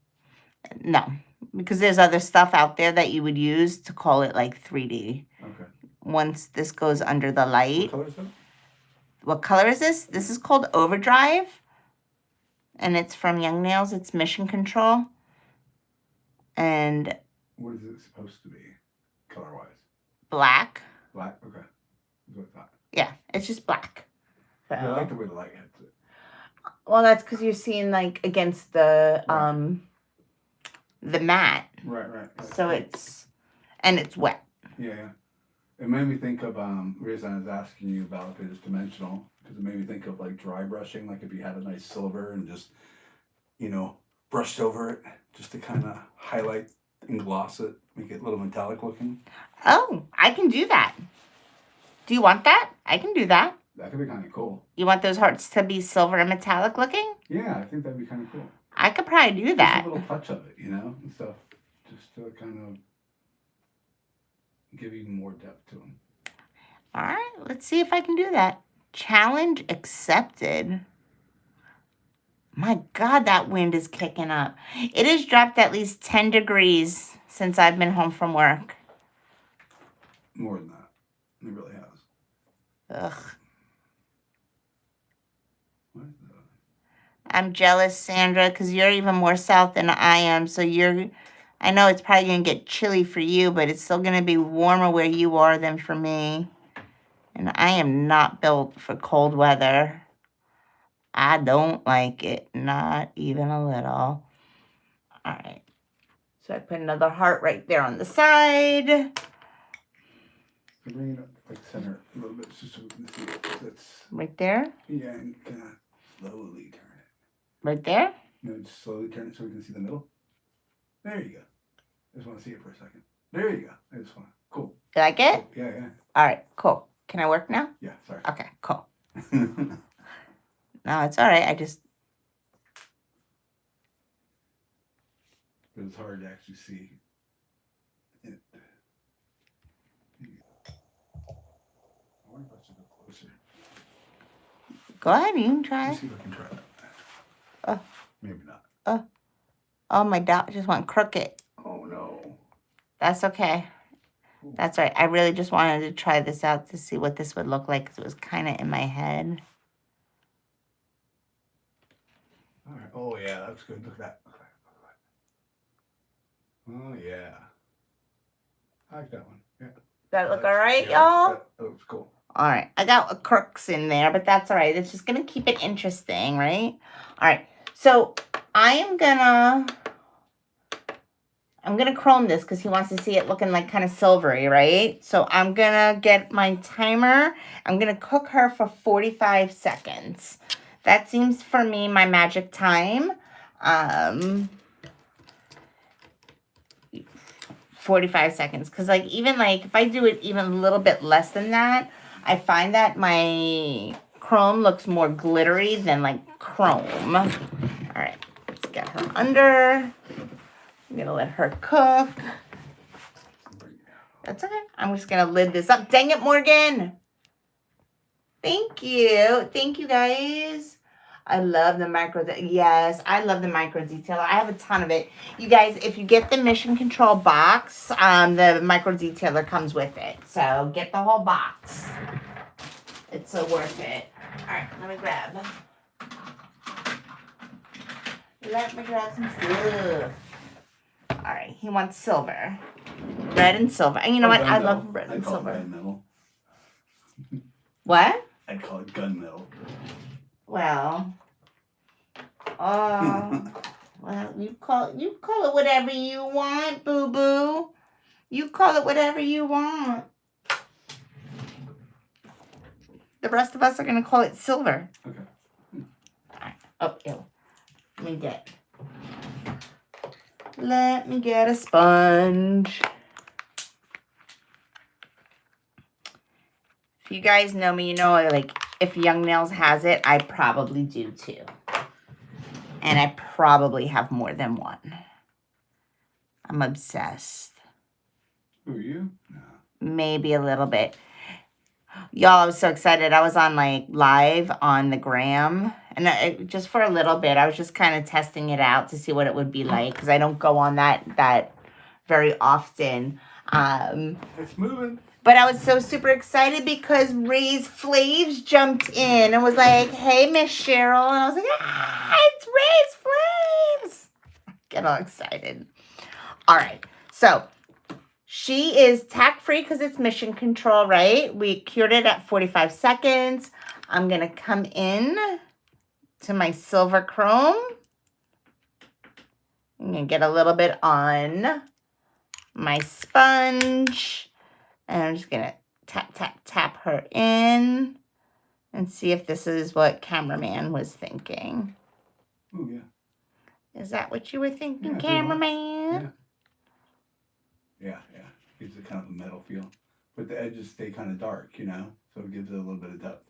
No, because there's other stuff out there that you would use to call it like 3D. Okay. Once this goes under the light. What color is that? What color is this? This is called Overdrive, and it's from Young Nails. It's Mission Control. And what is it supposed to be, color-wise? Black. Black? Okay. That's what I thought. Yeah, it's just black. So. Yeah, I like the way the light hits it. Well, that's because you're seeing like against the mat. Right. So it's wet. Yeah. It made me think of the reason I was asking you about if it is dimensional, because it made me think of like dry brushing, like if you had a nice silver and just, brushed over it just to kind of highlight and gloss it, make it a little metallic looking. Oh, I can do that. Do you want that? I can do that. That could be kind of cool. You want those hearts to be silver and metallic looking? Yeah, I think that'd be kind of cool. I could probably do that. Just a little touch of it, and stuff, just to kind of give even more depth to them. All right, let's see if I can do that. Challenge accepted. My God, that wind is kicking up. It has dropped at least 10 degrees since I've been home from work. More than that. It really has. Ugh. What is that? I'm jealous, Sandra, because you're even more south than I am. So I know it's probably going to get chilly for you, but it's still going to be warmer where you are than for me. And I am not built for cold weather. I don't like it, not even a little. All right. So I put another heart right there on the side. Bring it up like center a little bit just so we can see it. That's, right there? Yeah, and kind of slowly turn it. Right there? No, just slowly turn it so we can see the middle. There you go. I just want to see it for a second. There you go. I just want to. Cool. You like it? Cool. Yeah. All right, cool. Can I work now? Yeah, sorry. Okay, cool. No, it's all right. But it's hard to actually see it. I wonder if I should go closer. Go ahead, you can try. Let's see if I can try that. Maybe not. Oh, my dot just went crooked. Oh, no. That's okay. That's right. I really just wanted to try this out to see what this would look like because it was kind of in my head. All right. Oh, yeah, that looks good. Look at that. Oh, yeah. I like that one. Yeah. That look all right, y'all? That looks cool. All right. I got crooks in there, but that's all right. It's just going to keep it interesting, right? All right. So I'm gonna chrome this because he wants to see it looking like kind of silvery, right? So I'm gonna get my timer. I'm gonna cook her for 45 seconds. That seems for me my magic time. 45 seconds. Because like even like if I do it even a little bit less than that, I find that my chrome looks more glittery than like chrome. All right, let's get her under. I'm gonna let her cook. That's okay. I'm just gonna lid this up. Dang it, Morgan. Thank you. Thank you, guys. I love the micro. Yes, I love the micro detailer. I have a ton of it. You guys, if you get the Mission Control box, the micro detailer comes with it. So get the whole box. It's so worth it. All right, let me grab. Let me grab some stuff. All right, he wants silver. Red and silver. And you know what? I love red and silver. What? I'd call it gunmetal. Well, well, you call it whatever you want, boo boo. You call it whatever you want. The rest of us are gonna call it silver. Okay. All right. Oh, ew. Let me get a sponge. If you guys know me, you know like if Young Nails has it, I probably do too. And I probably have more than one. I'm obsessed. Who are you? No. Maybe a little bit. Y'all, I was so excited. I was on like live on the gram. And just for a little bit, I was just kind of testing it out to see what it would be like. Because I don't go on that very often. It's moving. But I was so super excited because Ray's Flaves jumped in and was like, hey, Miss Cheryl. And I was like, it's Ray's Flaves. Get all excited. All right. So she is tack-free because it's Mission Control, right? We cured it at 45 seconds. I'm going to come in to my silver chrome. I'm going to get a little bit on my sponge. And I'm just going to tap, tap, tap her in and see if this is what cameraman was thinking. Oh, yeah. Is that what you were thinking, Yeah, cameraman? Yeah. Gives it kind of a metal feel. But the edges stay kind of dark, you know? So it gives it a little bit of depth.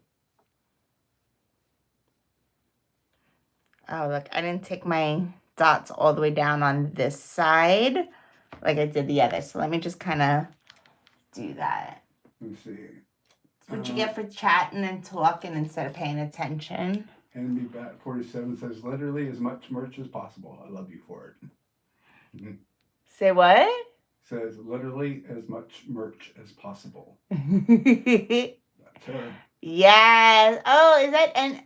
Oh, look, I didn't take my dots all the way down on this side like I did the other. So let me just kind of do that. Let me see. That's what you get for chatting and talking instead of paying attention. Enemy Bat 47 says, literally as much merch as possible. I love you for it. Say what? Says, literally as much merch as possible. That's her. Yes. Oh, is that? And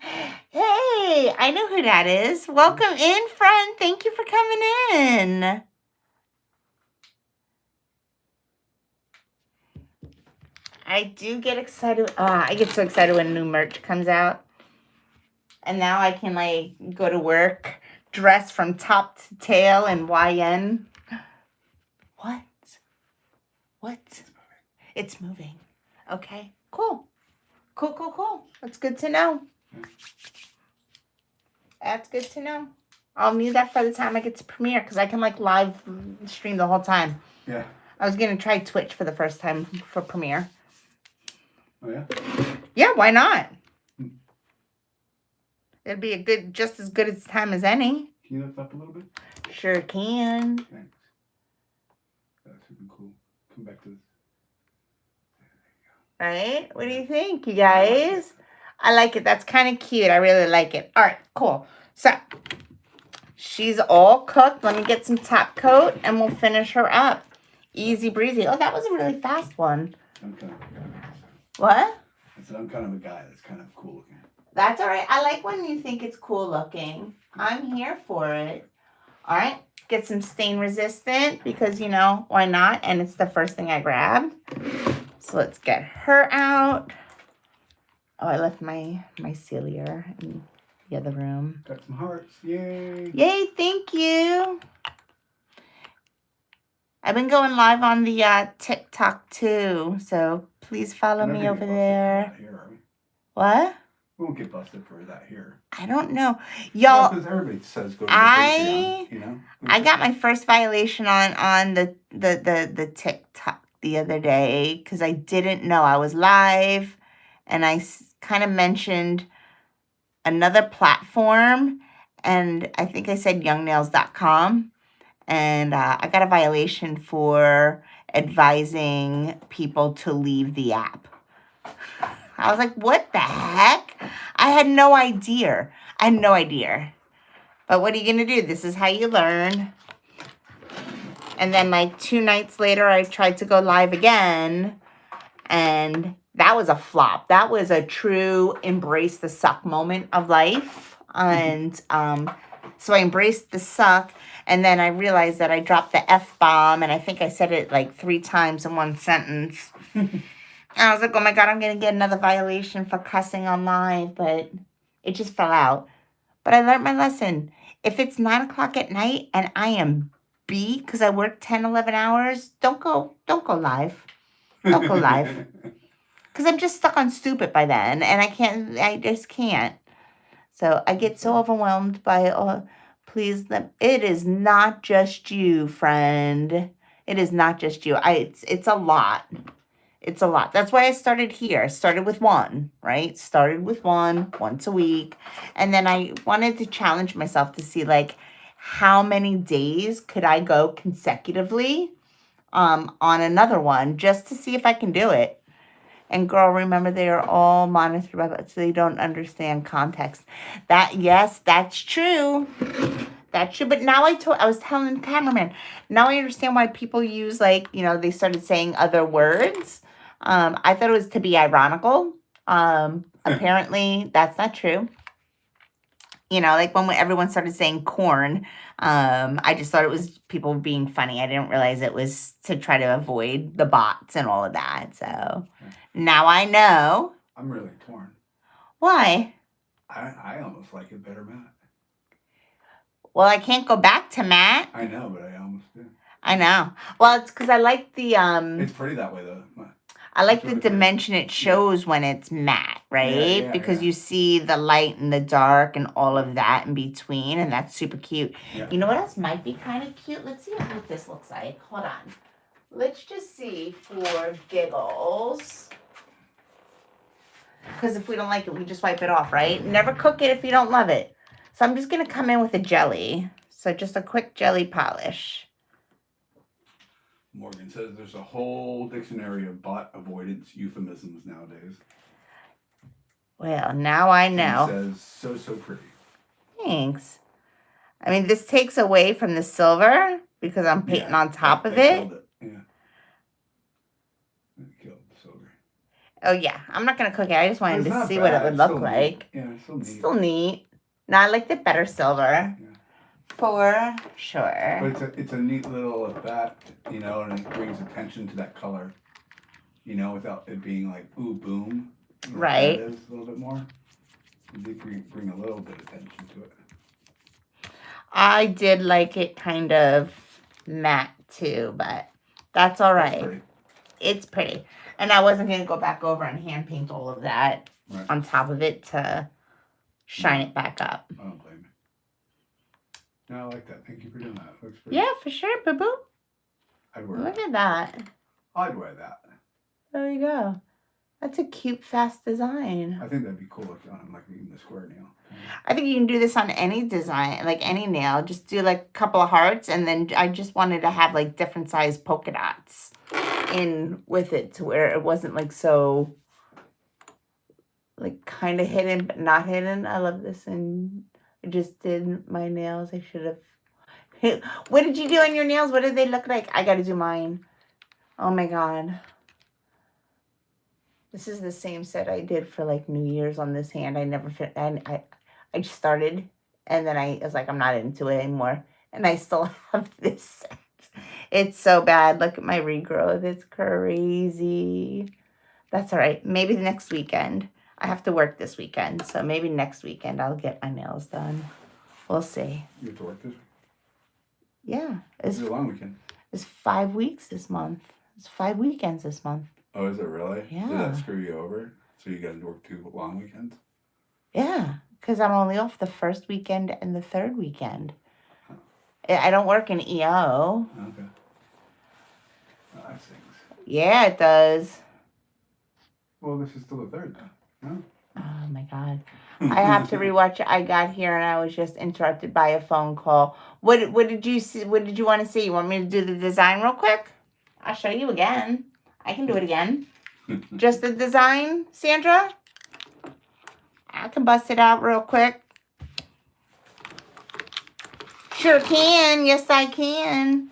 hey, I know who that is. Welcome in, friend. Thank you for coming in. I do get excited. I get so excited when new merch comes out. And now I can like go to work dressed from top to tail in YN. What? It's moving. Okay, cool. That's good to know. That's good to know. I'll need that for the time I get to premiere because I can like live stream the whole time. Yeah. I was going to try Twitch for the first time for premiere. Oh, yeah? Yeah, why not? It'd be just as good a time as any. Can you lift up a little bit? Sure can. Thanks. That's super cool. Come back to this. Right? What do you think, you guys? I like it. That's kind of cute. I really like it. All right, cool. So, she's all cooked. Let me get some top coat, and we'll finish her up. Easy breezy. Oh, that was a really fast one. I'm kind of a guy. What? I said I'm kind of a guy that's kind of cool looking. That's all right. I like when you think it's cool looking. I'm here for it. All right. Get some stain resistant because, you know, why not? And it's the first thing I grabbed. So let's get her out. Oh, I left my sealer. the other room. Got some hearts. Yay. Yay, thank you. I've been going live on the TikTok too, so please follow We're not me gonna over get busted for there. that here, are we? What? We won't get busted for that here. I don't know. Well, Y'all, because everybody says go to the Patreon, you know? I got my first violation on the TikTok the other day because I didn't know I was live, and I kind of mentioned another platform, and I think I said youngnails.com, and I got a violation for advising people to leave the app. I was like, what the heck? I had no idea. But what are you going to do? This is how you learn. And then like 2 nights later, I tried to go live again. And that was a flop. That was a true embrace the suck moment of life. And so I embraced the suck. And then I realized that I dropped the F-bomb. And I think I said it like 3 times in one sentence. And I was like, oh my God, I'm going to get another violation for cussing on live. But it just fell out. But I learned my lesson. If it's 9 o'clock at night and I am beat because I work 10, 11 hours, don't go live. Don't go live. Because I'm just stuck on stupid by then. And I just can't. So I get so overwhelmed by, it is not just you, friend. It is not just you. It's a lot. It's a lot. That's why I started here. I started with one, right? Started with one once a week. And then I wanted to challenge myself to see like how many days could I go consecutively on another one just to see if I can do it. And girl, remember they are all monitored by so they don't understand context. Yes, that's true. That's true. But now I was telling the cameraman, now I understand why people use like, they started saying other words. I thought it was to be ironical. Apparently that's not true. Like when everyone started saying corn, I just thought it was people being funny. I didn't realize it was to try to avoid the bots and all of that. So now I know. I'm really torn. Why? I almost like it better, Matt. Well, I can't go back to Matt. I know, but I almost do. I know. Well, it's because I like the It's pretty that way though. I like the dimension it shows when it's matte, right? Yeah, because you see the light and the dark and all of that in between, and that's super cute. Yeah. You know what else might be kind of cute? Let's see what this looks like. Hold on. Let's just see for giggles. Because if we don't like it, we just wipe it off, right? Never cook it if you don't love it. So I'm just going to come in with a jelly. So just a quick jelly polish. Morgan says there's a whole dictionary of bot avoidance euphemisms nowadays. Well, now I know. He says, so pretty. Thanks. I mean, this takes away from the silver because I'm painting on top of it. Killed it. Yeah. It killed the silver. Oh, yeah. I'm not going to cook it. I just wanted to see bad. what it would It's look still like. Neat. Yeah, it's still neat. Still neat. No, I liked it better silver. Yeah. For sure. But it's a neat little effect, and it brings attention to that color, without it being like, ooh, boom. Right. It is a little bit more. You did bring a little bit of attention to it. I did like it kind of matte too, but that's all right. It's pretty. And I wasn't going to go back over and hand paint all of that on top of it to shine it back up. I don't blame you. No, I like that. Thank you for doing that. It looks pretty. Yeah, for sure, boo-boo. I'd wear Look at that. I'd wear that. There you go. That's a cute, fast design. I think that'd be cool if on like even the square nail. I think you can do this on any design, like any nail. Just do like a couple of hearts, and then I just wanted to have like different size polka dots in with it to where it wasn't like so like kind of hidden but not hidden. I love this, and I just did my nails. I should have. What did you do on your nails? What did they look like? I gotta do mine. Oh my God. This is the same set I did for like New Year's on this hand. I never fit. And I just started, and then I was like, I'm not into it anymore. And I still have this set. It's so bad. Look at my regrowth. It's crazy. That's all right. Maybe the next weekend. I have to work this weekend, so maybe next weekend I'll get my nails done. We'll see. You have to work this week? Yeah. It's a long weekend. It's 5 weeks this month. It's 5 weekends this month. Oh, is it really? Yeah. Did that screw you over? So you got to work 2 long weekends? Yeah, because I'm only off the first weekend and the third weekend. I don't work in EO. Okay. That stinks. Yeah, it does. Well, this is still the third, though. No? Oh, my God. I have to rewatch it. I got here and I was just interrupted by a phone call. What did you see? What did you want to see? You want me to do the design real quick? I'll show you again. I can do it again. Just the design, Sandra? I can bust it out real quick. Sure can. Yes, I can.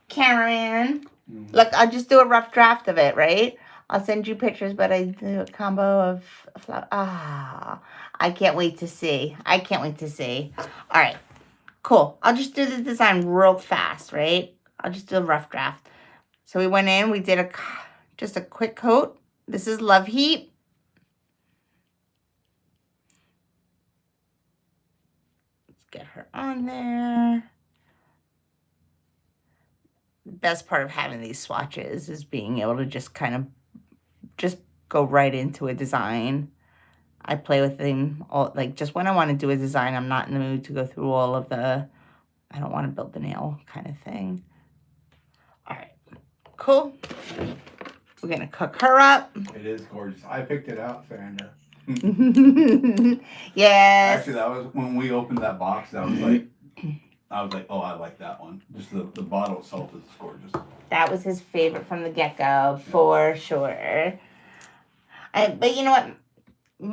Cameraman. Look, I'll just do a rough draft of it, right? I'll send you pictures, but I do a combo of flower. I can't wait to see. I can't wait to see. All right, cool. I'll just do the design real fast, right? I'll just do a rough draft. So we went in, we did just a quick coat. This is Love Heat. Let's get her on there. The best part of having these swatches is being able to just kind of just go right into a design. I play with them all, like just when I want to do a design, I'm not in the mood to go through all of the, I don't want to build the nail kind of thing. All right, cool. We're going to cook her up. It is gorgeous. I picked it out, Sandra. Yes. Actually, that was when we opened that box. That was like, I was like, oh, I like that one. Just the bottle itself is gorgeous. That was his favorite from the get-go, for sure. But you know what?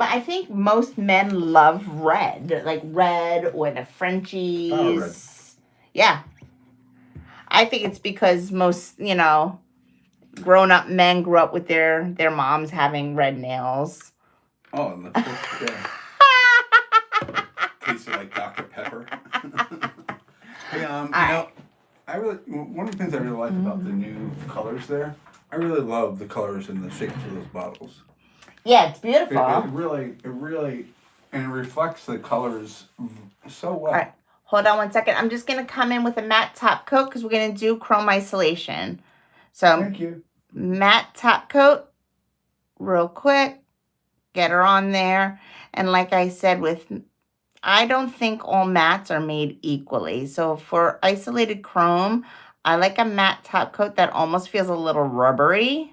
I think most men love red, like red or the Frenchies. Oh, red. Yeah. I think it's because most, grown-up men grew up with their moms having red nails. Oh, and yeah. Tastes like Dr. Pepper. Hey, I really, one of the things I really like about the new colors there, I really love the colors and the shapes of those bottles. Yeah, it's beautiful. It really, and it reflects the colors so well. All right, hold on one second. I'm just going to come in with a matte top coat because we're going to do chrome isolation. So, thank you. Matte top coat, real quick. Get her on there. And like I said, I don't think all mattes are made equally. So for isolated chrome, I like a matte top coat that almost feels a little rubbery.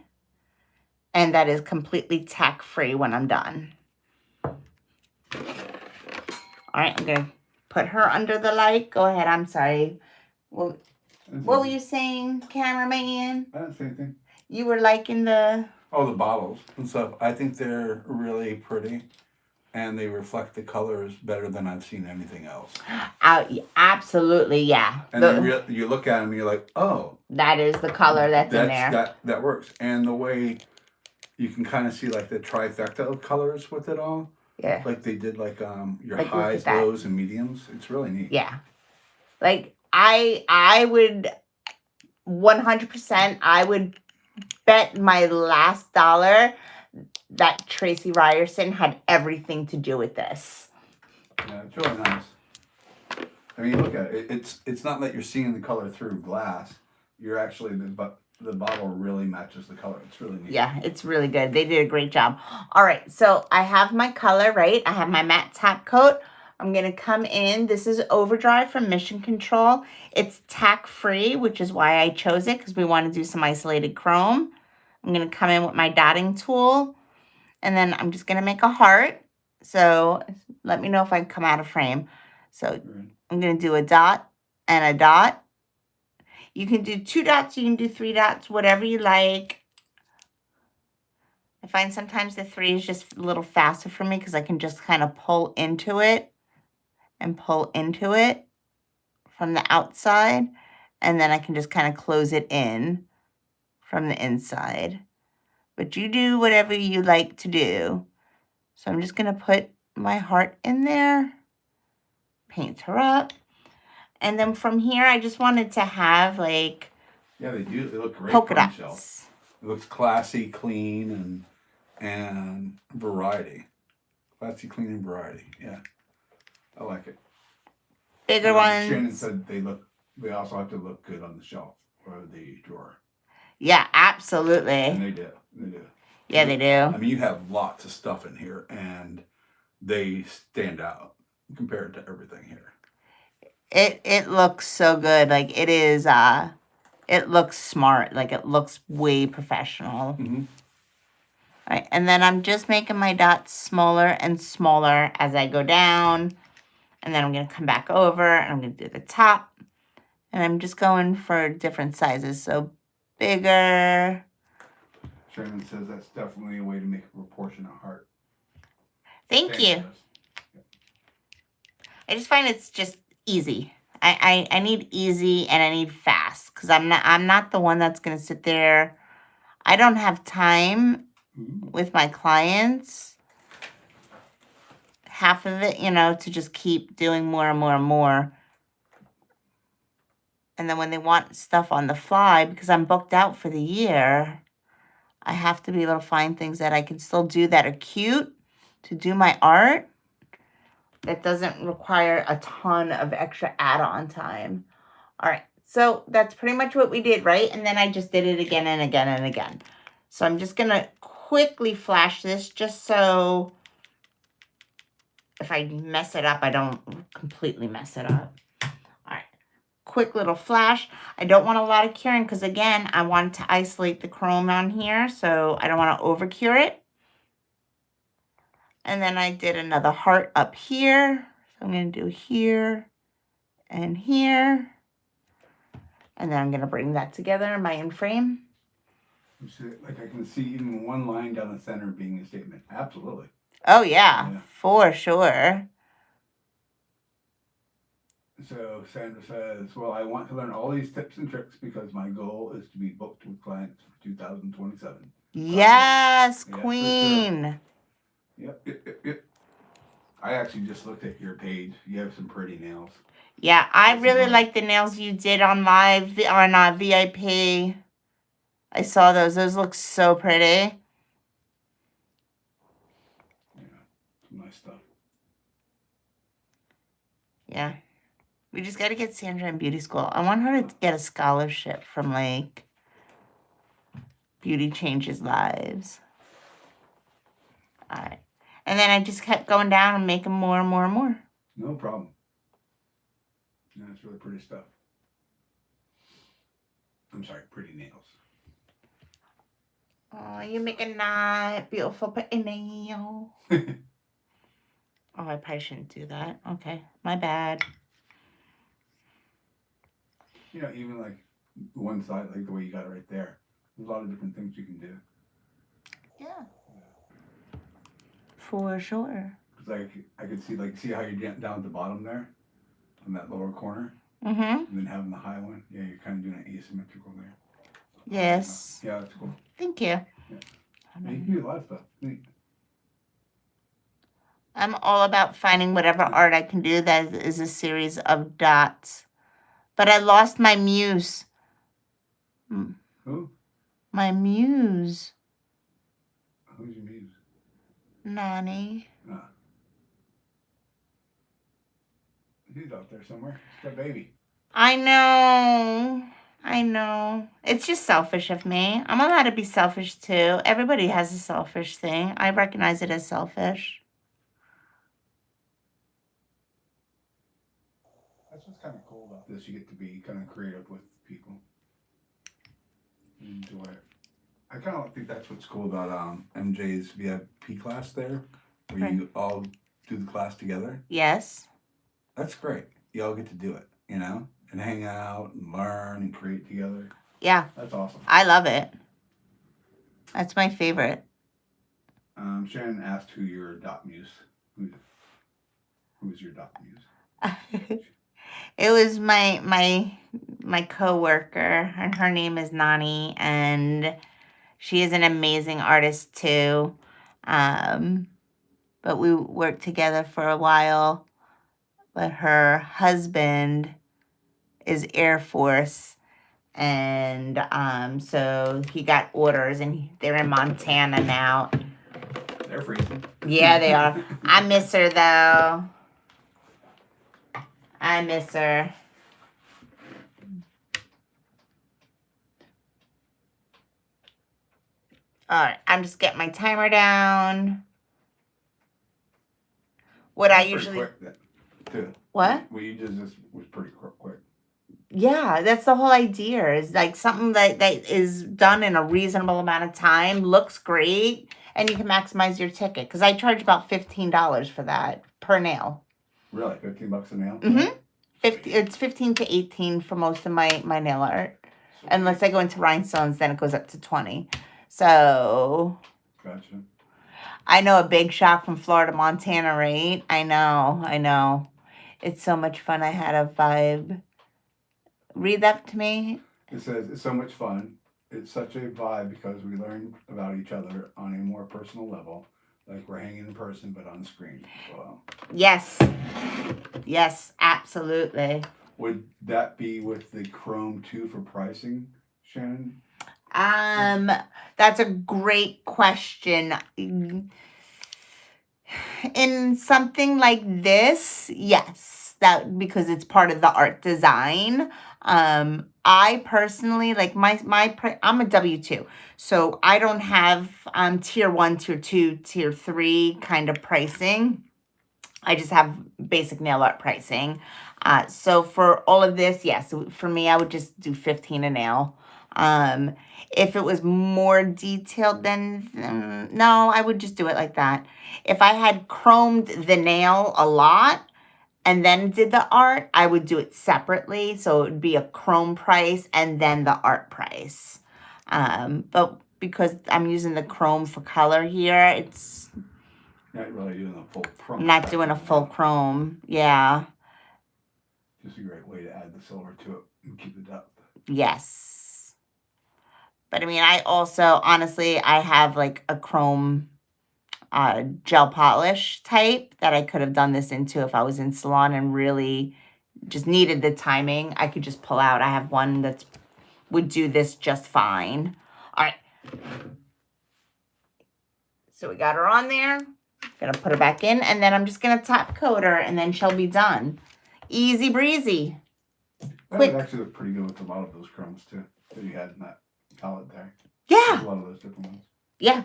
And that is completely tack-free when I'm done. All right, I'm going to put her under the light. Go ahead, I'm sorry. What were you saying, cameraman? I didn't say anything. You were liking the... Oh, the bottles and stuff. I think they're really pretty. And they reflect the colors better than I've seen anything else. Absolutely, yeah. And you look at them, you're like, oh. That is the color that's in there. That works. And the way you can kind of see like the trifecta of colors with it all. Yeah. Like they did like your highs, lows, and mediums. It's really neat. Yeah. Like I would 100%, I would bet my last dollar that Tracy Ryerson had everything to do with this. Yeah, it's really nice. I mean, look at it. It's not that you're seeing the color through glass. You're actually the bottle really matches the color. It's really neat. Yeah, it's really good. They did a great job. All right, so I have my color, right? I have my matte top coat. I'm going to come in. This is Overdrive from Mission Control. It's tack-free, which is why I chose it, because we want to do some isolated chrome. I'm going to come in with my dotting tool, and then I'm just going to make a heart. So let me know if I come out of frame. So I'm going to do a dot and a dot. You can do 2 dots, you can do 3 dots, whatever you like. I find sometimes the 3 is just a little faster for me because I can just kind of pull into it and pull into it from the outside. And then I can just kind of close it in from the inside. But you do whatever you like to do. So I'm just going to put my heart in there. Paint her up. And then from here, I just wanted to have like... Yeah, they do. They look great. Polka dots. It looks classy, clean, and and variety. Classy, clean, and variety. Yeah, I like it. Bigger Shannon ones. said they also have to look good on the shelf or the drawer. Yeah, And absolutely. they do. They do. Yeah, they do. I mean, you have lots of stuff in here, and they stand out compared to everything here. It looks so good. Like it is. It looks smart. Like it looks way professional. Mm-hmm. Right, and then I'm just making my dots smaller and smaller as I go down. And then I'm going to come back over and I'm going to do the top. And I'm just going for different sizes. So bigger. Shannon says that's definitely a way to make a proportionate heart. Thank you. I just find it's just easy. I need easy and I need fast because I'm not the one that's going to sit there. I don't have time with my clients. Half of it, to just keep doing more and more and more. And then when they want stuff on the fly, because I'm booked out for the year, I have to be able to find things that I can still do that are cute to do my art that doesn't require a ton of extra add-on time. All right, so that's pretty much what we did, right? And then I just did it again and again and again. So I'm just going to quickly flash this just so if I mess it up, I don't completely mess it up. All right, quick little flash. I don't want a lot of curing because, again, I want to isolate the chrome on here, so I don't want to over cure it. And then I did another heart up here. So I'm going to do here and here. And then I'm going to bring that together in my in frame. Like I can see even one line down the center being a statement. Absolutely. Oh, yeah. For sure. So Sandra says, well, I want to learn all these tips and tricks because my goal is to be booked with clients for 2027. Yes, yeah, queen. Sure. Yep. I actually just looked at your page. You have some pretty nails. Yeah, I really like the nails you did on live, on VIP. I saw those. Those look so pretty. Yeah, some nice stuff. Yeah. We just got to get Sandra in beauty school. I want her to get a scholarship from, like, Beauty Changes Lives. All right. And then I just kept going down and making more and more and more. No problem. Yeah, it's really pretty stuff. I'm sorry, pretty nails. Oh, you make a nice, beautiful, pretty nail. Oh, I probably shouldn't do that. Okay, my bad. Even like one side, like the way you got it right there. There's a lot of different things you can do. Yeah. For sure. Because I could see how you're getting down at the bottom there, on that lower corner. Mm-hmm. And then having the high one. Yeah, you're kind of doing an asymmetrical there. Yes. Yeah, that's cool. Thank you. Yeah. You can do a lot of stuff. Neat. I'm all about finding whatever art I can do that is a series of dots. But I lost my muse. Who? My muse. Who's your muse? Nani. He's out there somewhere. It's got baby. I know. It's just selfish of me. I'm allowed to be selfish too. Everybody has a selfish thing. I recognize it as selfish. That's what's kind of cool about this. You get to be kind of creative with people. Enjoy it. I kind of think that's what's cool about MJ's VIP class there, where Right. you all do the class together. Yes. That's great. You all get to do it, and hang out and learn and create together. Yeah. That's awesome. I love it. That's my favorite. Shannon asked who your dot muse. Who was your dot muse? It was my coworker, and her name is Nani, and she is an amazing artist too. But we worked together for a while. But her husband is Air Force, and so he got orders, and they're in Montana now. They're freezing. Yeah, they are. I miss her, though. I miss her. All right, I'm just getting my timer down. What I usually... Quick, too. What? What you did just was pretty quick. Yeah, that's the whole idea. Is like something that is done in a reasonable amount of time, looks great, and you can maximize your ticket. Because I charge about $15 for that per nail. Really, $15 a nail? Mm-hmm. It's 15 to 18 for most of my nail art. Sweet. Unless I go into rhinestones, then it goes up to 20. So Gotcha. I know a big shop from Florida, Montana, right? I know. It's so much fun. I had a vibe. Read that to me. It says, it's so much fun. It's such a vibe because we learn about each other on a more personal level. Like we're hanging in person, but on screen. So, Yes. Yes, absolutely. would that be with the Chrome 2 for pricing, Shannon? That's a great question. In something like this, yes, that because it's part of the art design. I personally like I'm a W-2, so I don't have tier 1, tier 2, tier 3 kind of pricing. I just have basic nail art pricing. So for all of this, yes, for me, I would just do 15 a nail. If it was more detailed, then no, I would just do it like that. If I had chromed the nail a lot and then did the art, I would do it separately. So it would be a chrome price and then the art price. But because I'm using the chrome for color here, it's Not really doing a full chrome. not doing a full chrome. Yeah. Just a great way to add the silver to it and keep the depth. Yes. But I mean, I also, honestly, I have like a chrome gel polish type that I could have done this into if I was in salon and really just needed the timing. I could just pull out. I have one that would do this just fine. All right. So we got her on there. Gonna put her back in, and then I'm just gonna top coat her, and then she'll be done. Easy breezy. That Quick. would actually look pretty good with a lot of those chromes too that you had in that palette there. Yeah. There's a lot of those different ones. Yeah.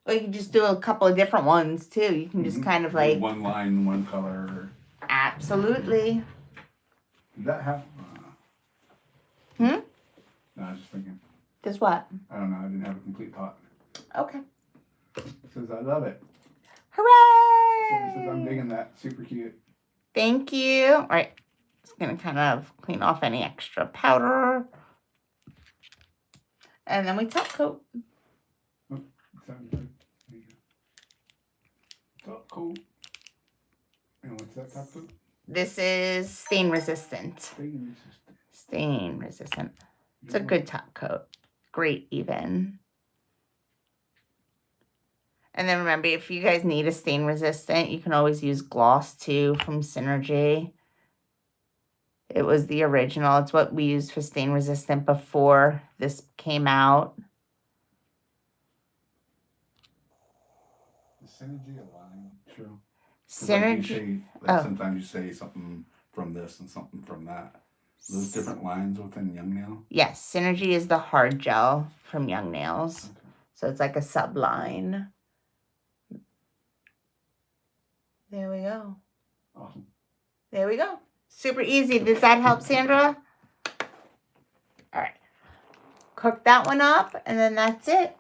Or you can just do a couple of different ones too. You can just kind of like one line, one color. Absolutely. Did that have? Hmm? No, I was just thinking. Does what? I don't know. I didn't have a complete thought. Okay. It says I love it. Hooray! It says I'm digging that. Super cute. Thank you. All right. Just gonna kind of clean off any extra powder. And then we top coat. Oh, sounds good. There you go. Top coat. And what's that top coat? This is stain resistant. Stain resistant. Stain resistant. It's a good top coat. Great even. And then remember, if you guys need a stain resistant, you can always use gloss too from Synergy. It was the original. It's what we used for stain resistant before this came out. Is Synergy a line? True. Synergy. Sometimes you say something from this and something from that. Those different lines within Young Nail? Yes, Synergy is the hard gel from Young Nails. Okay. So it's like a subline. There we go. Awesome. There we go. Super easy. Does that help, Sandra? All right. Cook that one up, and then that's it.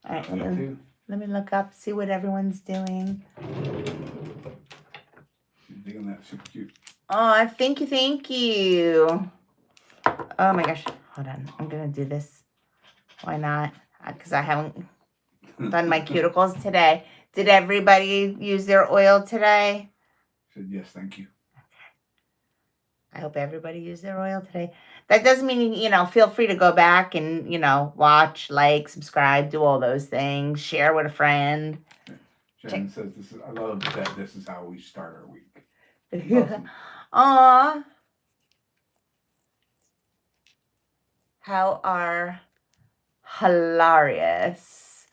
All right. Let me look up, see what everyone's doing. You're digging that. Super cute. Oh, thank you, thank you. Oh my gosh. Hold on. I'm going to do this. Why not? Because I haven't done my cuticles today. Did everybody use their oil today? Said yes, thank you. I hope everybody used their oil today. That doesn't mean, feel free to go back and, watch, like, subscribe, do all those things, share with a friend. Shannon says I love that this is how we start our week. Awesome. Aw. How are hilarious.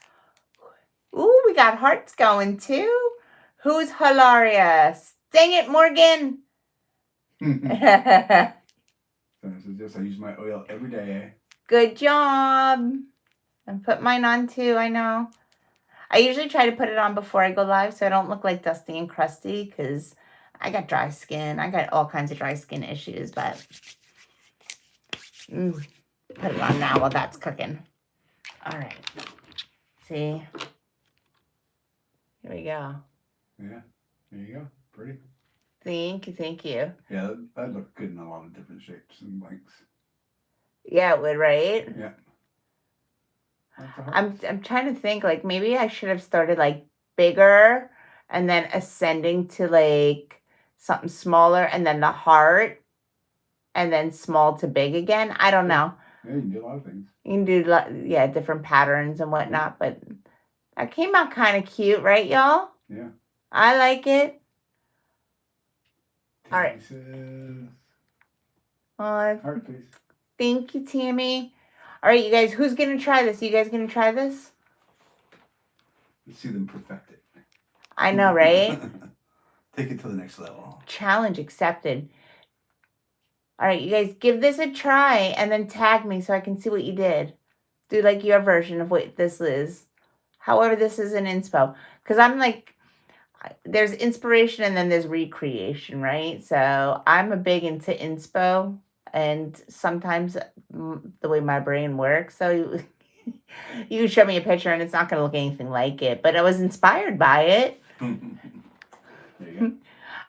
Ooh, we got hearts going too. Who's hilarious? Dang it, Morgan. So this is just, I use my oil every day. Good job. And put mine on too, I know. I usually try to put it on before I go live so I don't look like dusty and crusty because I got dry skin. I got all kinds of dry skin issues, but put it on now while that's cooking. All right. See? Here we go. Yeah, there you go. Pretty. Thank you, thank you. Yeah, that'd look good in a lot of different shapes and lengths. Yeah, it would, right? Yeah. I'm trying to think, like, maybe I should have started, like, bigger and then ascending to, like, something smaller and then the heart and then small to big again. I don't know. Yeah, you can do a lot of things. You can do, yeah, different patterns and whatnot, but that came out kind of cute, right, y'all? Yeah. I like it. All right. Heart, please. Thank you, Tammy. All right, you guys, who's going to try this? You guys going to try this? Let's see them perfect it. I know, right? Take it to the next level. Challenge accepted. All right, you guys, give this a try and then tag me so I can see what you did. Do like your version of what this is. However, this is an inspo. Because I'm like, there's inspiration and then there's recreation, right? So I'm a big into inspo. And sometimes the way my brain works. So you can show me a picture and it's not going to look anything like it. But I was inspired by it. There you go.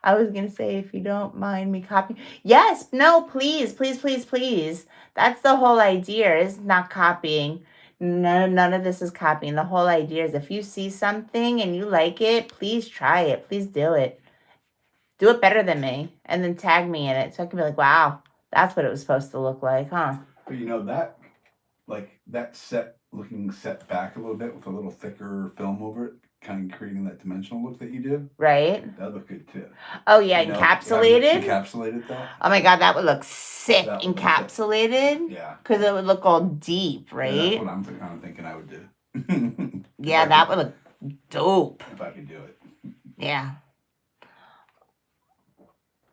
I was going to say, if you don't mind me copying. Yes, no, please, please, please, please. That's the whole idea, is not copying. None of this is copying. The whole idea is if you see something and you like it, please try it. Please do it. Do it better than me. And then tag me in it so I can be like, wow, that's what it was supposed to look like, huh? But you know, that, like, that set, looking set back a little bit with a little thicker film over it, kind of creating that dimensional look that you did. Right? That looked good too. Oh, yeah, You know, encapsulated? Encapsulated that. Oh my God, that would look sick That would look encapsulated. Yeah. Because it would look all deep, right? Yeah, that's what I'm kind of thinking I would do. Yeah, that would look dope. If I could do it. Yeah.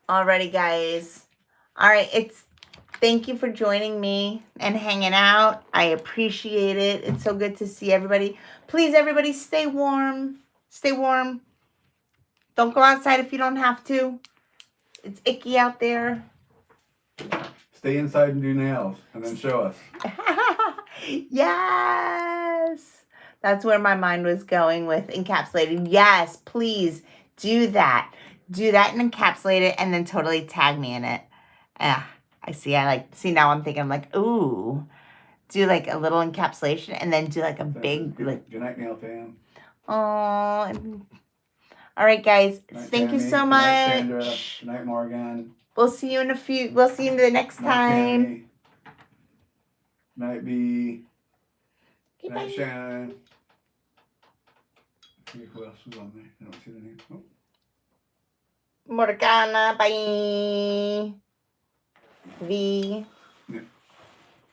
Alrighty, guys. All right, thank you for joining me and hanging out. I appreciate it. It's so good to see everybody. Please, everybody, stay warm. Stay warm. Don't go outside if you don't have to. It's icky out there. Stay inside and do nails and then show us. Yes. That's where my mind was going with encapsulated. Yes, please do that. Do that and encapsulate it and then totally tag me in it. I see. Now I'm thinking, I'm like, ooh, do like a little encapsulation and then do like a big, like. Good night, nail fam. Oh. All right, guys. Thank you so much. Good night, Sandra. Good night, Morgan. We'll see you in the next time. Good night, B. Good Bye. night, Shannon. Who else was on there? I don't see the name. Oh. Morgana, bye. V.